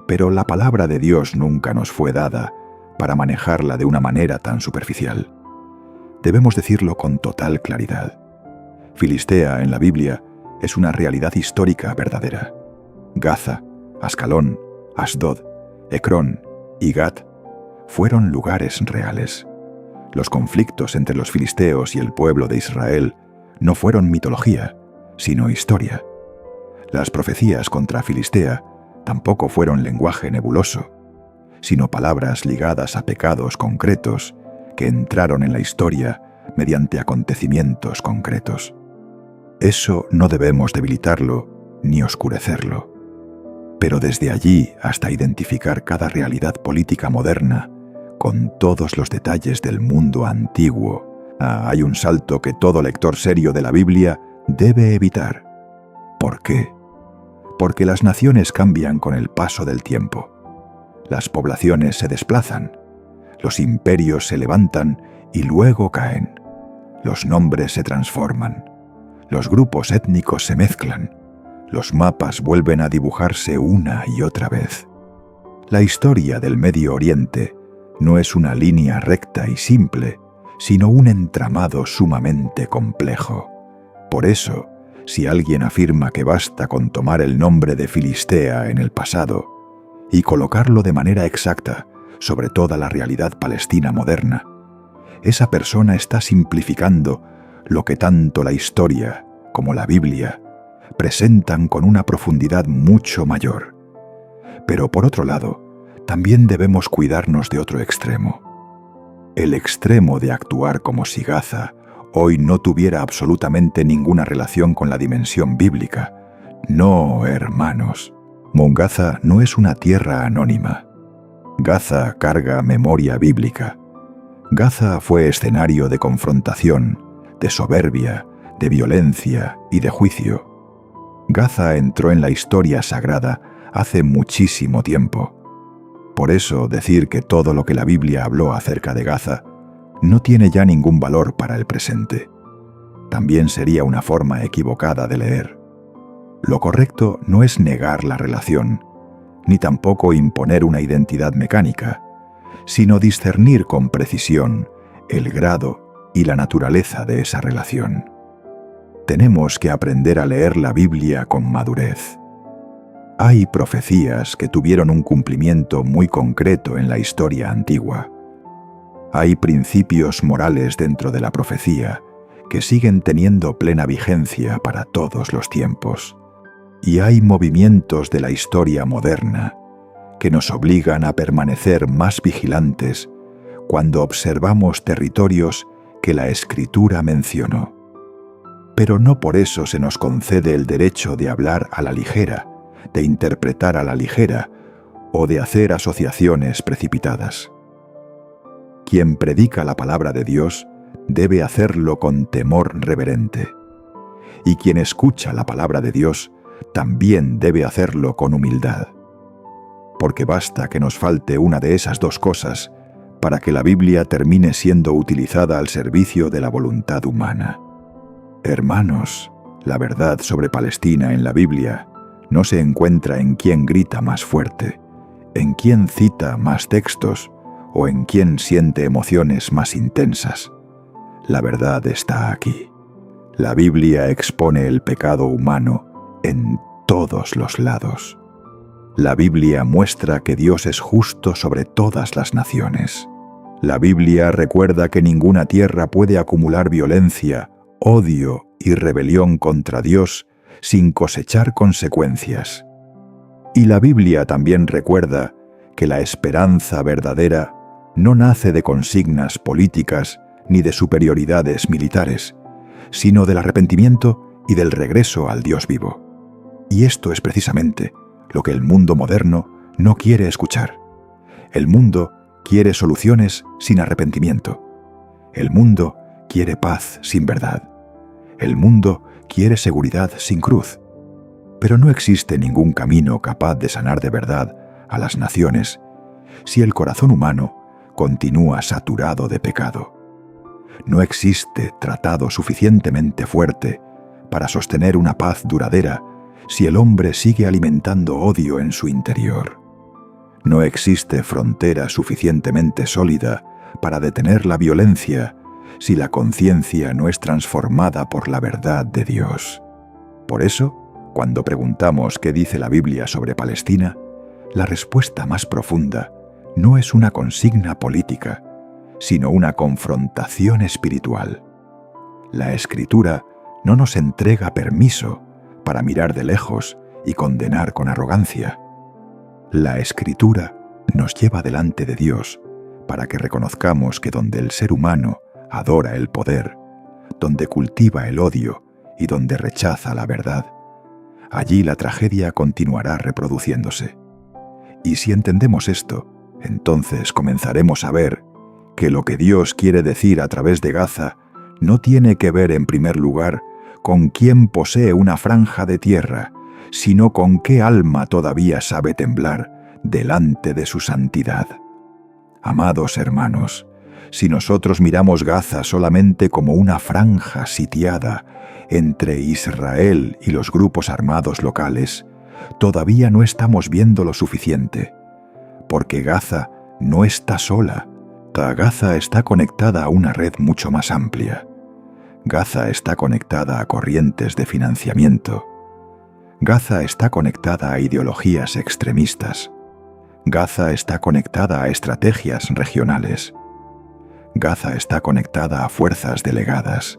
pero la palabra de Dios nunca nos fue dada para manejarla de una manera tan superficial. Debemos decirlo con total claridad. Filistea en la Biblia es una realidad histórica verdadera. Gaza, Ascalón, Asdod, Ecrón y Gat fueron lugares reales. Los conflictos entre los filisteos y el pueblo de Israel no fueron mitología, sino historia. Las profecías contra Filistea tampoco fueron lenguaje nebuloso, sino palabras ligadas a pecados concretos que entraron en la historia mediante acontecimientos concretos. Eso no debemos debilitarlo ni oscurecerlo. Pero desde allí hasta identificar cada realidad política moderna, con todos los detalles del mundo antiguo, hay un salto que todo lector serio de la Biblia debe evitar. ¿Por qué? Porque las naciones cambian con el paso del tiempo. Las poblaciones se desplazan, los imperios se levantan y luego caen. Los nombres se transforman, los grupos étnicos se mezclan, los mapas vuelven a dibujarse una y otra vez. La historia del Medio Oriente no es una línea recta y simple, sino un entramado sumamente complejo. Por eso, si alguien afirma que basta con tomar el nombre de Filistea en el pasado y colocarlo de manera exacta sobre toda la realidad palestina moderna, esa persona está simplificando lo que tanto la historia como la Biblia presentan con una profundidad mucho mayor. Pero por otro lado, también debemos cuidarnos de otro extremo. El extremo de actuar como si Gaza hoy no tuviera absolutamente ninguna relación con la dimensión bíblica. No, hermanos. Gaza no es una tierra anónima. Gaza carga memoria bíblica. Gaza fue escenario de confrontación, de soberbia, de violencia y de juicio. Gaza entró en la historia sagrada hace muchísimo tiempo. Por eso decir que todo lo que la Biblia habló acerca de Gaza no tiene ya ningún valor para el presente. También sería una forma equivocada de leer. Lo correcto no es negar la relación, ni tampoco imponer una identidad mecánica, sino discernir con precisión el grado y la naturaleza de esa relación. Tenemos que aprender a leer la Biblia con madurez. Hay profecías que tuvieron un cumplimiento muy concreto en la historia antigua. Hay principios morales dentro de la profecía que siguen teniendo plena vigencia para todos los tiempos. Y hay movimientos de la historia moderna que nos obligan a permanecer más vigilantes cuando observamos territorios que la Escritura mencionó. Pero no por eso se nos concede el derecho de hablar a la ligera, de interpretar a la ligera o de hacer asociaciones precipitadas. Quien predica la palabra de Dios debe hacerlo con temor reverente, y quien escucha la palabra de Dios también debe hacerlo con humildad, porque basta que nos falte una de esas dos cosas para que la Biblia termine siendo utilizada al servicio de la voluntad humana. Hermanos, la verdad sobre Palestina en la Biblia no se encuentra en quién grita más fuerte, en quién cita más textos o en quién siente emociones más intensas. La verdad está aquí. La Biblia expone el pecado humano en todos los lados. La Biblia muestra que Dios es justo sobre todas las naciones. La Biblia recuerda que ninguna tierra puede acumular violencia, odio y rebelión contra Dios sin cosechar consecuencias. Y la Biblia también recuerda que la esperanza verdadera no nace de consignas políticas ni de superioridades militares, sino del arrepentimiento y del regreso al Dios vivo. Y esto es precisamente lo que el mundo moderno no quiere escuchar. El mundo quiere soluciones sin arrepentimiento. El mundo quiere paz sin verdad. El mundo quiere seguridad sin cruz. Pero no existe ningún camino capaz de sanar de verdad a las naciones si el corazón humano continúa saturado de pecado. No existe tratado suficientemente fuerte para sostener una paz duradera si el hombre sigue alimentando odio en su interior. No existe frontera suficientemente sólida para detener la violencia si la conciencia no es transformada por la verdad de Dios. Por eso, cuando preguntamos qué dice la Biblia sobre Palestina, la respuesta más profunda no es una consigna política, sino una confrontación espiritual. La Escritura no nos entrega permiso para mirar de lejos y condenar con arrogancia. La Escritura nos lleva delante de Dios para que reconozcamos que donde el ser humano adora el poder, donde cultiva el odio y donde rechaza la verdad, allí la tragedia continuará reproduciéndose. Y si entendemos esto, entonces comenzaremos a ver que lo que Dios quiere decir a través de Gaza no tiene que ver en primer lugar con quién posee una franja de tierra, sino con qué alma todavía sabe temblar delante de su santidad. Amados hermanos, si nosotros miramos Gaza solamente como una franja sitiada entre Israel y los grupos armados locales, todavía no estamos viendo lo suficiente, porque Gaza no está sola. Gaza está conectada a una red mucho más amplia. Gaza está conectada a corrientes de financiamiento. Gaza está conectada a ideologías extremistas. Gaza está conectada a estrategias regionales. Gaza está conectada a fuerzas delegadas.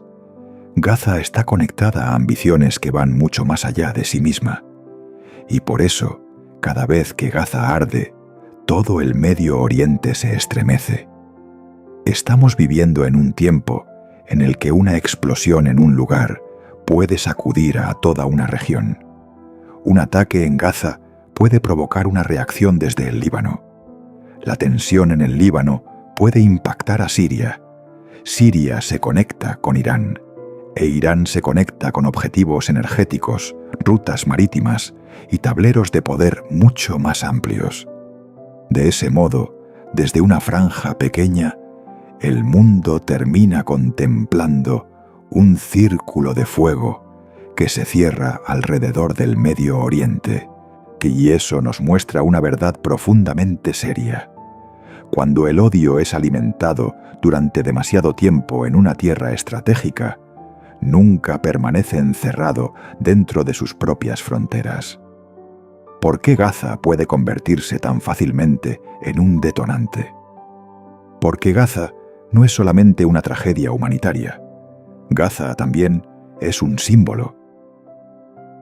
Gaza está conectada a ambiciones que van mucho más allá de sí misma. Y por eso, cada vez que Gaza arde, todo el Medio Oriente se estremece. Estamos viviendo en un tiempo en el que una explosión en un lugar puede sacudir a toda una región. Un ataque en Gaza puede provocar una reacción desde el Líbano. La tensión en el Líbano puede impactar a Siria. Siria se conecta con Irán, e Irán se conecta con objetivos energéticos, rutas marítimas y tableros de poder mucho más amplios. De ese modo, desde una franja pequeña, el mundo termina contemplando un círculo de fuego que se cierra alrededor del Medio Oriente, y eso nos muestra una verdad profundamente seria. Cuando el odio es alimentado durante demasiado tiempo en una tierra estratégica, nunca permanece encerrado dentro de sus propias fronteras. ¿Por qué Gaza puede convertirse tan fácilmente en un detonante? Porque Gaza no es solamente una tragedia humanitaria. Gaza también es un símbolo.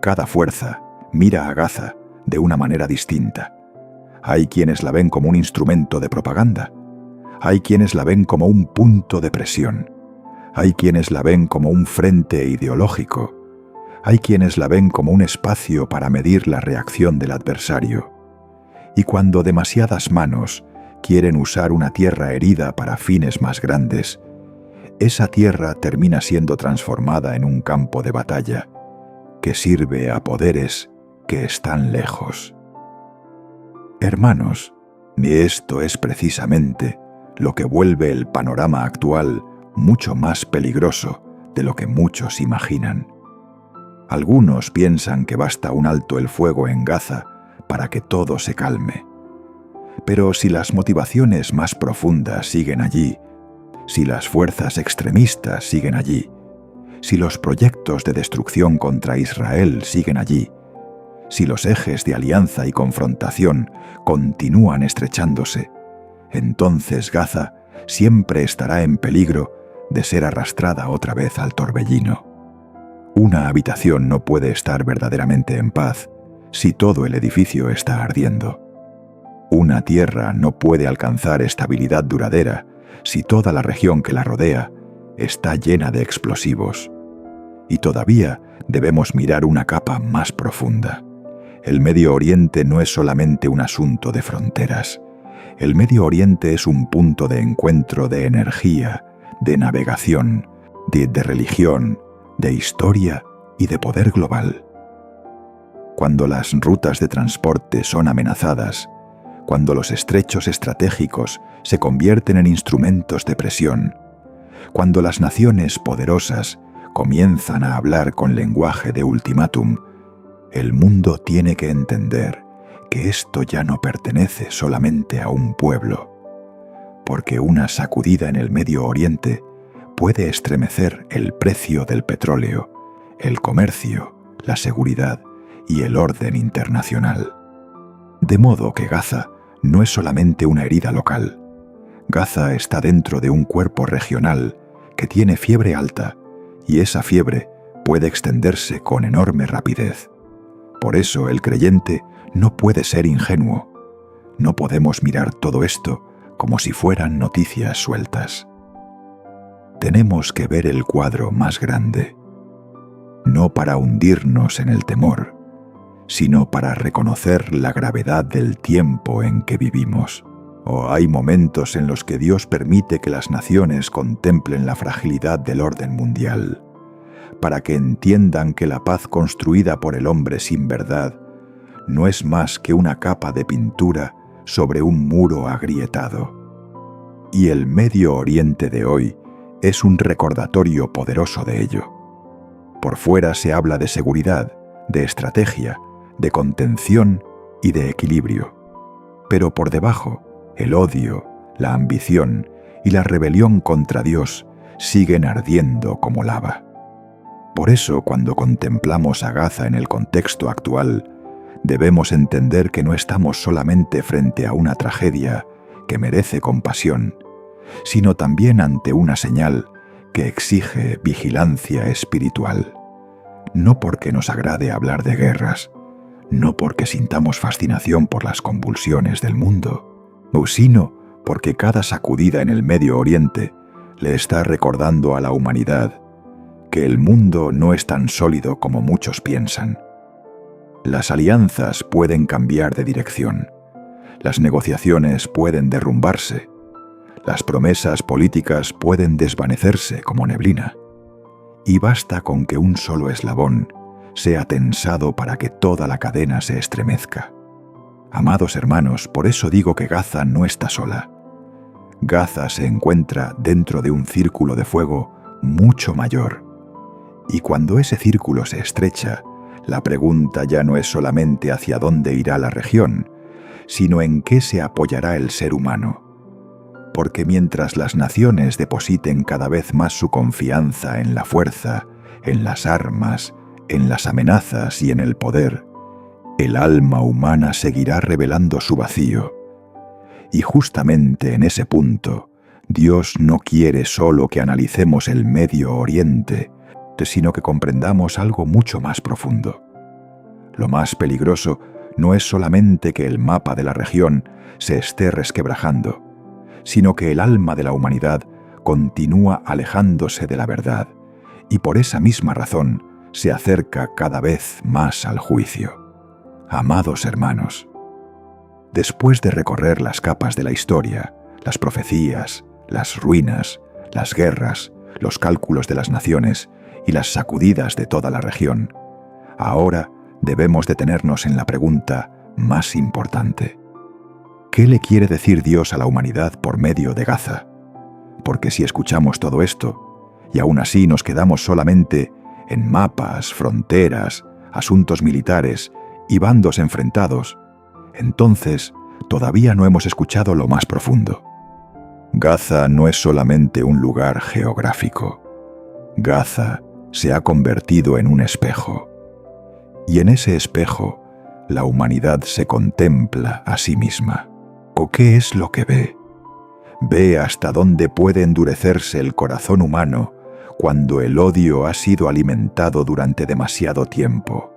Cada fuerza mira a Gaza de una manera distinta. Hay quienes la ven como un instrumento de propaganda. Hay quienes la ven como un punto de presión. Hay quienes la ven como un frente ideológico. Hay quienes la ven como un espacio para medir la reacción del adversario. Y cuando demasiadas manos quieren usar una tierra herida para fines más grandes, esa tierra termina siendo transformada en un campo de batalla que sirve a poderes que están lejos. Hermanos, esto es precisamente lo que vuelve el panorama actual mucho más peligroso de lo que muchos imaginan. Algunos piensan que basta un alto el fuego en Gaza para que todo se calme. Pero si las motivaciones más profundas siguen allí, si las fuerzas extremistas siguen allí, si los proyectos de destrucción contra Israel siguen allí, si los ejes de alianza y confrontación continúan estrechándose, entonces Gaza siempre estará en peligro de ser arrastrada otra vez al torbellino. Una habitación no puede estar verdaderamente en paz si todo el edificio está ardiendo. Una tierra no puede alcanzar estabilidad duradera si toda la región que la rodea está llena de explosivos. Y todavía debemos mirar una capa más profunda. El Medio Oriente no es solamente un asunto de fronteras. El Medio Oriente es un punto de encuentro de energía, de navegación, de religión, de historia y de poder global. Cuando las rutas de transporte son amenazadas, cuando los estrechos estratégicos se convierten en instrumentos de presión, cuando las naciones poderosas comienzan a hablar con lenguaje de ultimátum, el mundo tiene que entender que esto ya no pertenece solamente a un pueblo, porque una sacudida en el Medio Oriente puede estremecer el precio del petróleo, el comercio, la seguridad y el orden internacional. De modo que Gaza no es solamente una herida local. Gaza está dentro de un cuerpo regional que tiene fiebre alta, y esa fiebre puede extenderse con enorme rapidez. Por eso el creyente no puede ser ingenuo. No podemos mirar todo esto como si fueran noticias sueltas. Tenemos que ver el cuadro más grande, no para hundirnos en el temor, sino para reconocer la gravedad del tiempo en que vivimos. Hay momentos en los que Dios permite que las naciones contemplen la fragilidad del orden mundial, para que entiendan que la paz construida por el hombre sin verdad no es más que una capa de pintura sobre un muro agrietado. Y el Medio Oriente de hoy es un recordatorio poderoso de ello. Por fuera se habla de seguridad, de estrategia, de contención y de equilibrio. Pero por debajo, el odio, la ambición y la rebelión contra Dios siguen ardiendo como lava. Por eso, cuando contemplamos a Gaza en el contexto actual, debemos entender que no estamos solamente frente a una tragedia que merece compasión, sino también ante una señal que exige vigilancia espiritual. No porque nos agrade hablar de guerras, no porque sintamos fascinación por las convulsiones del mundo, sino porque cada sacudida en el Medio Oriente le está recordando a la humanidad que el mundo no es tan sólido como muchos piensan. Las alianzas pueden cambiar de dirección, las negociaciones pueden derrumbarse, las promesas políticas pueden desvanecerse como neblina, y basta con que un solo eslabón sea tensado para que toda la cadena se estremezca. Amados hermanos, por eso digo que Gaza no está sola. Gaza se encuentra dentro de un círculo de fuego mucho mayor. Y cuando ese círculo se estrecha, la pregunta ya no es solamente hacia dónde irá la región, sino en qué se apoyará el ser humano. Porque mientras las naciones depositen cada vez más su confianza en la fuerza, en las armas, en las amenazas y en el poder, el alma humana seguirá revelando su vacío. Y justamente en ese punto, Dios no quiere solo que analicemos el Medio Oriente, sino que comprendamos algo mucho más profundo. Lo más peligroso no es solamente que el mapa de la región se esté resquebrajando, sino que el alma de la humanidad continúa alejándose de la verdad, y por esa misma razón se acerca cada vez más al juicio. Amados hermanos, después de recorrer las capas de la historia, las profecías, las ruinas, las guerras, los cálculos de las naciones y las sacudidas de toda la región, ahora debemos detenernos en la pregunta más importante. ¿Qué le quiere decir Dios a la humanidad por medio de Gaza? Porque si escuchamos todo esto, y aún así nos quedamos solamente en mapas, fronteras, asuntos militares y bandos enfrentados, entonces todavía no hemos escuchado lo más profundo. Gaza no es solamente un lugar geográfico. Gaza se ha convertido en un espejo. Y en ese espejo, la humanidad se contempla a sí misma. ¿O qué es lo que ve? Ve hasta dónde puede endurecerse el corazón humano cuando el odio ha sido alimentado durante demasiado tiempo.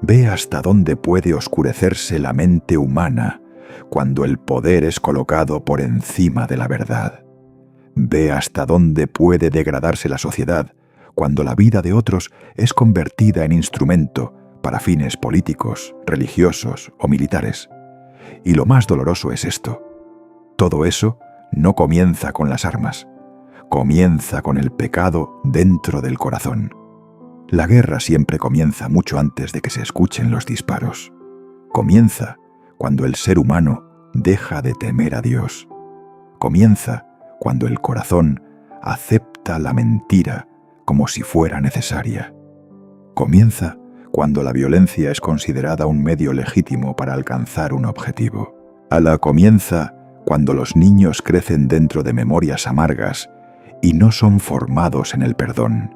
Ve hasta dónde puede oscurecerse la mente humana cuando el poder es colocado por encima de la verdad. Ve hasta dónde puede degradarse la sociedad cuando la vida de otros es convertida en instrumento para fines políticos, religiosos o militares. Y lo más doloroso es esto. Todo eso no comienza con las armas, comienza con el pecado dentro del corazón. La guerra siempre comienza mucho antes de que se escuchen los disparos. Comienza cuando el ser humano deja de temer a Dios. Comienza cuando el corazón acepta la mentira como si fuera necesaria. Comienza cuando la violencia es considerada un medio legítimo para alcanzar un objetivo. Comienza cuando los niños crecen dentro de memorias amargas y no son formados en el perdón.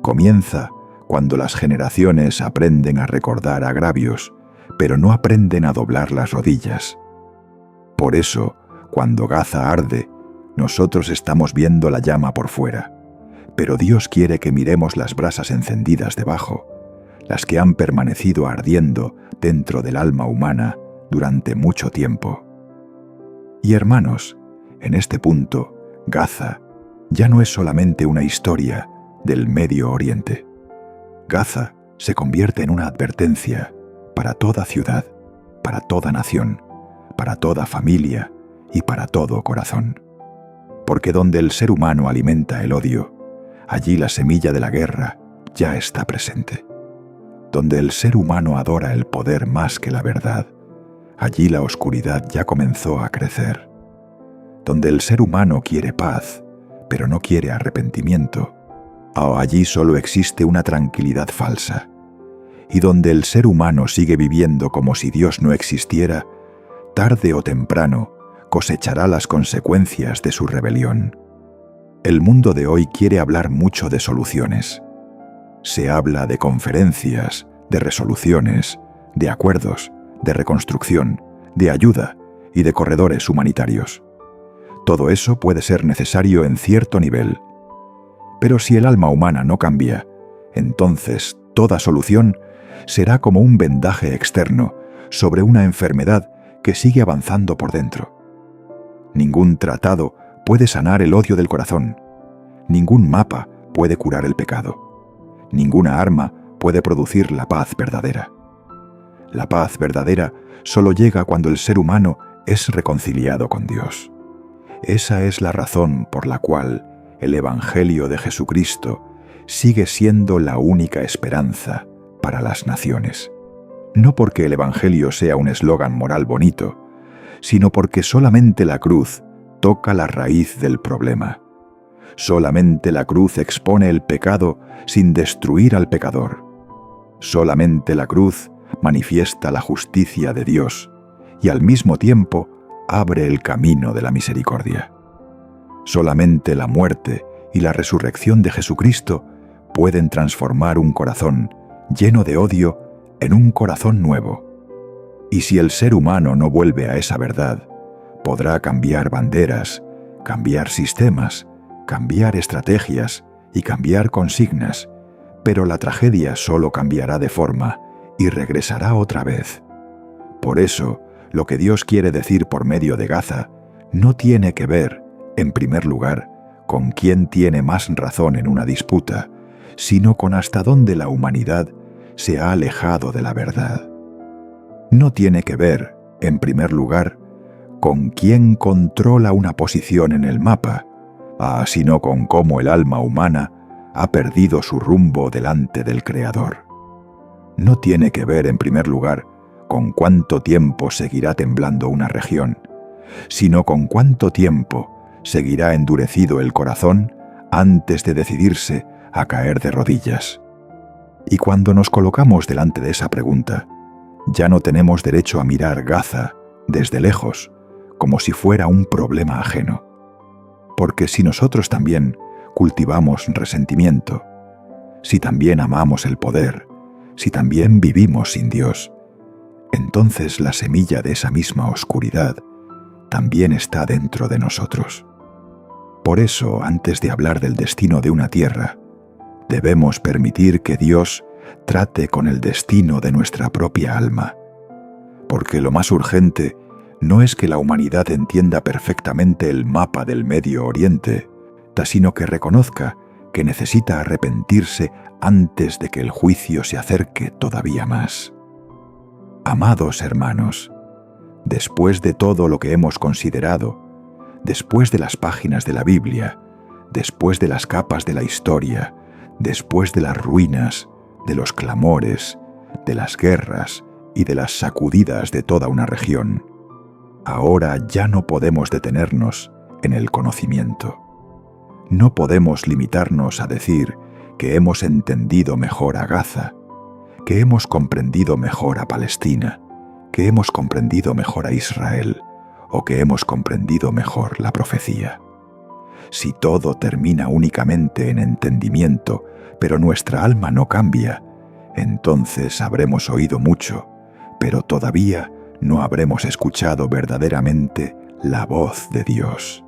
Comienza cuando las generaciones aprenden a recordar agravios, pero no aprenden a doblar las rodillas. Por eso, cuando Gaza arde, nosotros estamos viendo la llama por fuera, pero Dios quiere que miremos las brasas encendidas debajo, las que han permanecido ardiendo dentro del alma humana durante mucho tiempo. Y hermanos, en este punto, Gaza ya no es solamente una historia del Medio Oriente. Gaza se convierte en una advertencia para toda ciudad, para toda nación, para toda familia y para todo corazón. Porque donde el ser humano alimenta el odio, allí la semilla de la guerra ya está presente. Donde el ser humano adora el poder más que la verdad, allí la oscuridad ya comenzó a crecer. Donde el ser humano quiere paz, pero no quiere arrepentimiento, allí solo existe una tranquilidad falsa. Y donde el ser humano sigue viviendo como si Dios no existiera, tarde o temprano cosechará las consecuencias de su rebelión. El mundo de hoy quiere hablar mucho de soluciones. Se habla de conferencias, de resoluciones, de acuerdos, de reconstrucción, de ayuda y de corredores humanitarios. Todo eso puede ser necesario en cierto nivel. Pero si el alma humana no cambia, entonces toda solución será como un vendaje externo sobre una enfermedad que sigue avanzando por dentro. Ningún tratado puede sanar el odio del corazón. Ningún mapa puede curar el pecado. Ninguna arma puede producir la paz verdadera. La paz verdadera solo llega cuando el ser humano es reconciliado con Dios. Esa es la razón por la cual el Evangelio de Jesucristo sigue siendo la única esperanza para las naciones. no porque el Evangelio sea un eslogan moral bonito, sino porque solamente la cruz toca la raíz del problema. Solamente la cruz expone el pecado sin destruir al pecador. Solamente la cruz manifiesta la justicia de Dios y al mismo tiempo abre el camino de la misericordia. Solamente la muerte y la resurrección de Jesucristo pueden transformar un corazón lleno de odio en un corazón nuevo. Y si el ser humano no vuelve a esa verdad, podrá cambiar banderas, cambiar sistemas, cambiar estrategias y cambiar consignas, pero la tragedia solo cambiará de forma y regresará otra vez. Por eso, lo que Dios quiere decir por medio de Gaza no tiene que ver, en primer lugar, con quién tiene más razón en una disputa, sino con hasta dónde la humanidad se ha alejado de la verdad. No tiene que ver, en primer lugar, con quién controla una posición en el mapa, sino con cómo el alma humana ha perdido su rumbo delante del Creador. No tiene que ver, en primer lugar, con cuánto tiempo seguirá temblando una región, sino con cuánto tiempo seguirá endurecido el corazón antes de decidirse a caer de rodillas. Y cuando nos colocamos delante de esa pregunta, ya no tenemos derecho a mirar Gaza desde lejos, como si fuera un problema ajeno. Porque si nosotros también cultivamos resentimiento, si también amamos el poder, si también vivimos sin Dios, entonces la semilla de esa misma oscuridad también está dentro de nosotros. Por eso, antes de hablar del destino de una tierra, debemos permitir que Dios trate con el destino de nuestra propia alma. Porque lo más urgente no es que la humanidad entienda perfectamente el mapa del Medio Oriente, sino que reconozca que necesita arrepentirse antes de que el juicio se acerque todavía más. Amados hermanos, después de todo lo que hemos considerado, después de las páginas de la Biblia, después de las capas de la historia, después de las ruinas, de los clamores, de las guerras y de las sacudidas de toda una región, ahora ya no podemos detenernos en el conocimiento. No podemos limitarnos a decir que hemos entendido mejor a Gaza, que hemos comprendido mejor a Palestina, que hemos comprendido mejor a Israel o que hemos comprendido mejor la profecía. Si todo termina únicamente en entendimiento, pero nuestra alma no cambia, entonces habremos oído mucho, pero todavía no habremos escuchado verdaderamente la voz de Dios.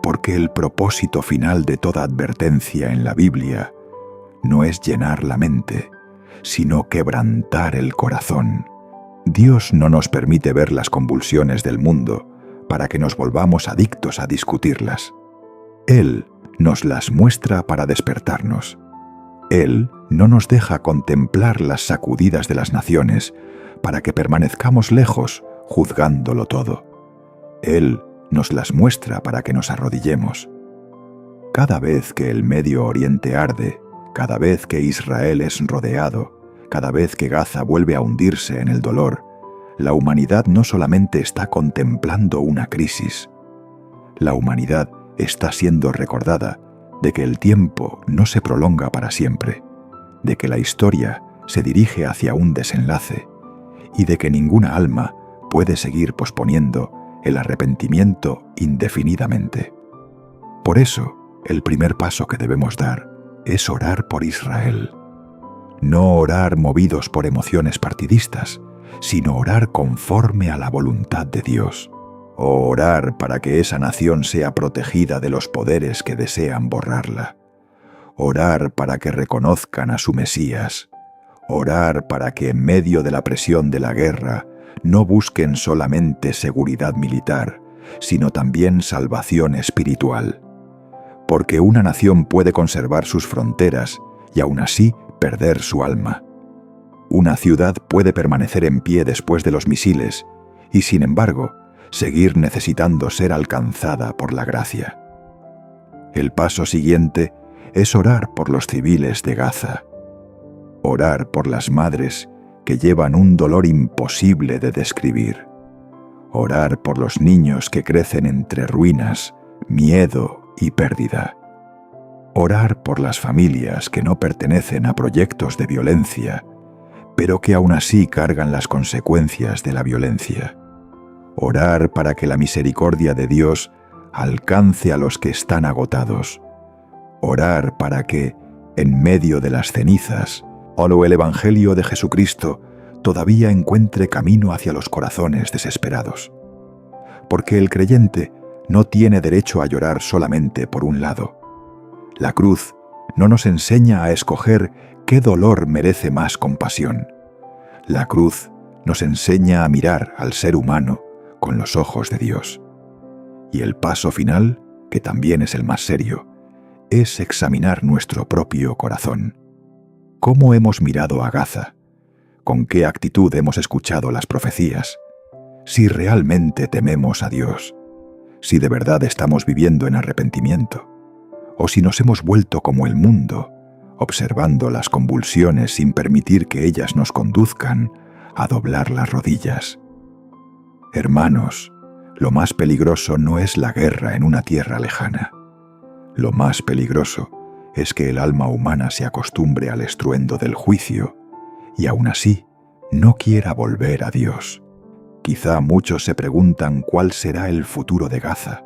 Porque el propósito final de toda advertencia en la Biblia no es llenar la mente, sino quebrantar el corazón. Dios no nos permite ver las convulsiones del mundo para que nos volvamos adictos a discutirlas. Él nos las muestra para despertarnos. Él no nos deja contemplar las sacudidas de las naciones para que permanezcamos lejos juzgándolo todo. Él nos las muestra para que nos arrodillemos. Cada vez que el Medio Oriente arde, cada vez que Israel es rodeado, cada vez que Gaza vuelve a hundirse en el dolor, la humanidad no solamente está contemplando una crisis. La humanidad está siendo recordada de que el tiempo no se prolonga para siempre, de que la historia se dirige hacia un desenlace y de que ninguna alma puede seguir posponiendo el arrepentimiento indefinidamente. Por eso, el primer paso que debemos dar es orar por Israel. No orar movidos por emociones partidistas, sino orar conforme a la voluntad de Dios. O orar para que esa nación sea protegida de los poderes que desean borrarla. Orar para que reconozcan a su Mesías. Orar para que en medio de la presión de la guerra no busquen solamente seguridad militar, sino también salvación espiritual. Porque una nación puede conservar sus fronteras y aún así perder su alma. Una ciudad puede permanecer en pie después de los misiles y, sin embargo, seguir necesitando ser alcanzada por la gracia. El paso siguiente es orar por los civiles de Gaza. Orar por las madres que llevan un dolor imposible de describir. Orar por los niños que crecen entre ruinas, miedo y pérdida. Orar por las familias que no pertenecen a proyectos de violencia, pero que aún así cargan las consecuencias de la violencia. Orar para que la misericordia de Dios alcance a los que están agotados. Orar para que, en medio de las cenizas, solo el Evangelio de Jesucristo todavía encuentre camino hacia los corazones desesperados. Porque el creyente no tiene derecho a llorar solamente por un lado. La cruz no nos enseña a escoger qué dolor merece más compasión. La cruz nos enseña a mirar al ser humano con los ojos de Dios. Y el paso final, que también es el más serio, es examinar nuestro propio corazón. ¿Cómo hemos mirado a Gaza? ¿Con qué actitud hemos escuchado las profecías? Si realmente tememos a Dios, si de verdad estamos viviendo en arrepentimiento, o si nos hemos vuelto como el mundo, observando las convulsiones sin permitir que ellas nos conduzcan a doblar las rodillas. Hermanos, lo más peligroso no es la guerra en una tierra lejana. Lo más peligroso es que el alma humana se acostumbre al estruendo del juicio y aún así no quiera volver a Dios. Quizá muchos se preguntan cuál será el futuro de Gaza.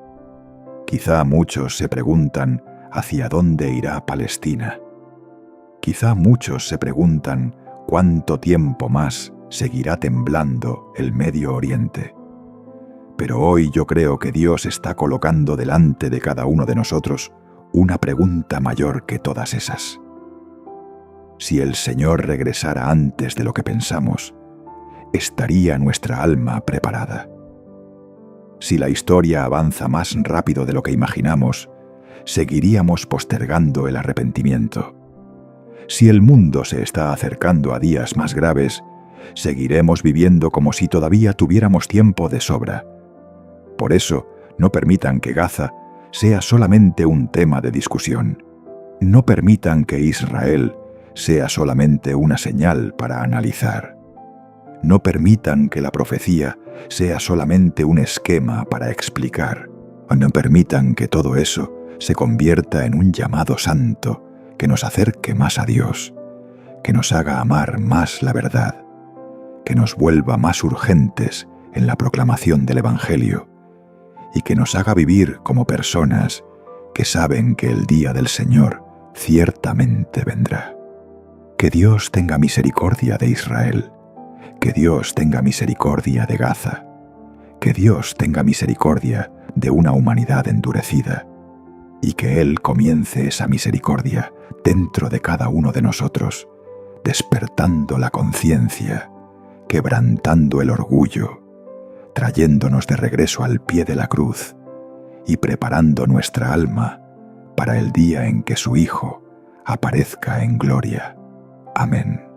Quizá muchos se preguntan hacia dónde irá Palestina. Quizá muchos se preguntan cuánto tiempo más seguirá temblando el Medio Oriente. Pero hoy yo creo que Dios está colocando delante de cada uno de nosotros una pregunta mayor que todas esas. Si el Señor regresara antes de lo que pensamos, ¿estaría nuestra alma preparada? Si la historia avanza más rápido de lo que imaginamos, seguiríamos postergando el arrepentimiento. Si el mundo se está acercando a días más graves, seguiremos viviendo como si todavía tuviéramos tiempo de sobra. Por eso, no permitan que Gaza sea solamente un tema de discusión. No permitan que Israel sea solamente una señal para analizar. No permitan que la profecía sea solamente un esquema para explicar. No permitan que todo eso se convierta en un llamado santo que nos acerque más a Dios, que nos haga amar más la verdad, que nos vuelva más urgentes en la proclamación del Evangelio y que nos haga vivir como personas que saben que el día del Señor ciertamente vendrá. Que Dios tenga misericordia de Israel, que Dios tenga misericordia de Gaza, que Dios tenga misericordia de una humanidad endurecida, y que Él comience esa misericordia dentro de cada uno de nosotros, despertando la conciencia, quebrantando el orgullo, trayéndonos de regreso al pie de la cruz y preparando nuestra alma para el día en que su Hijo aparezca en gloria. Amén.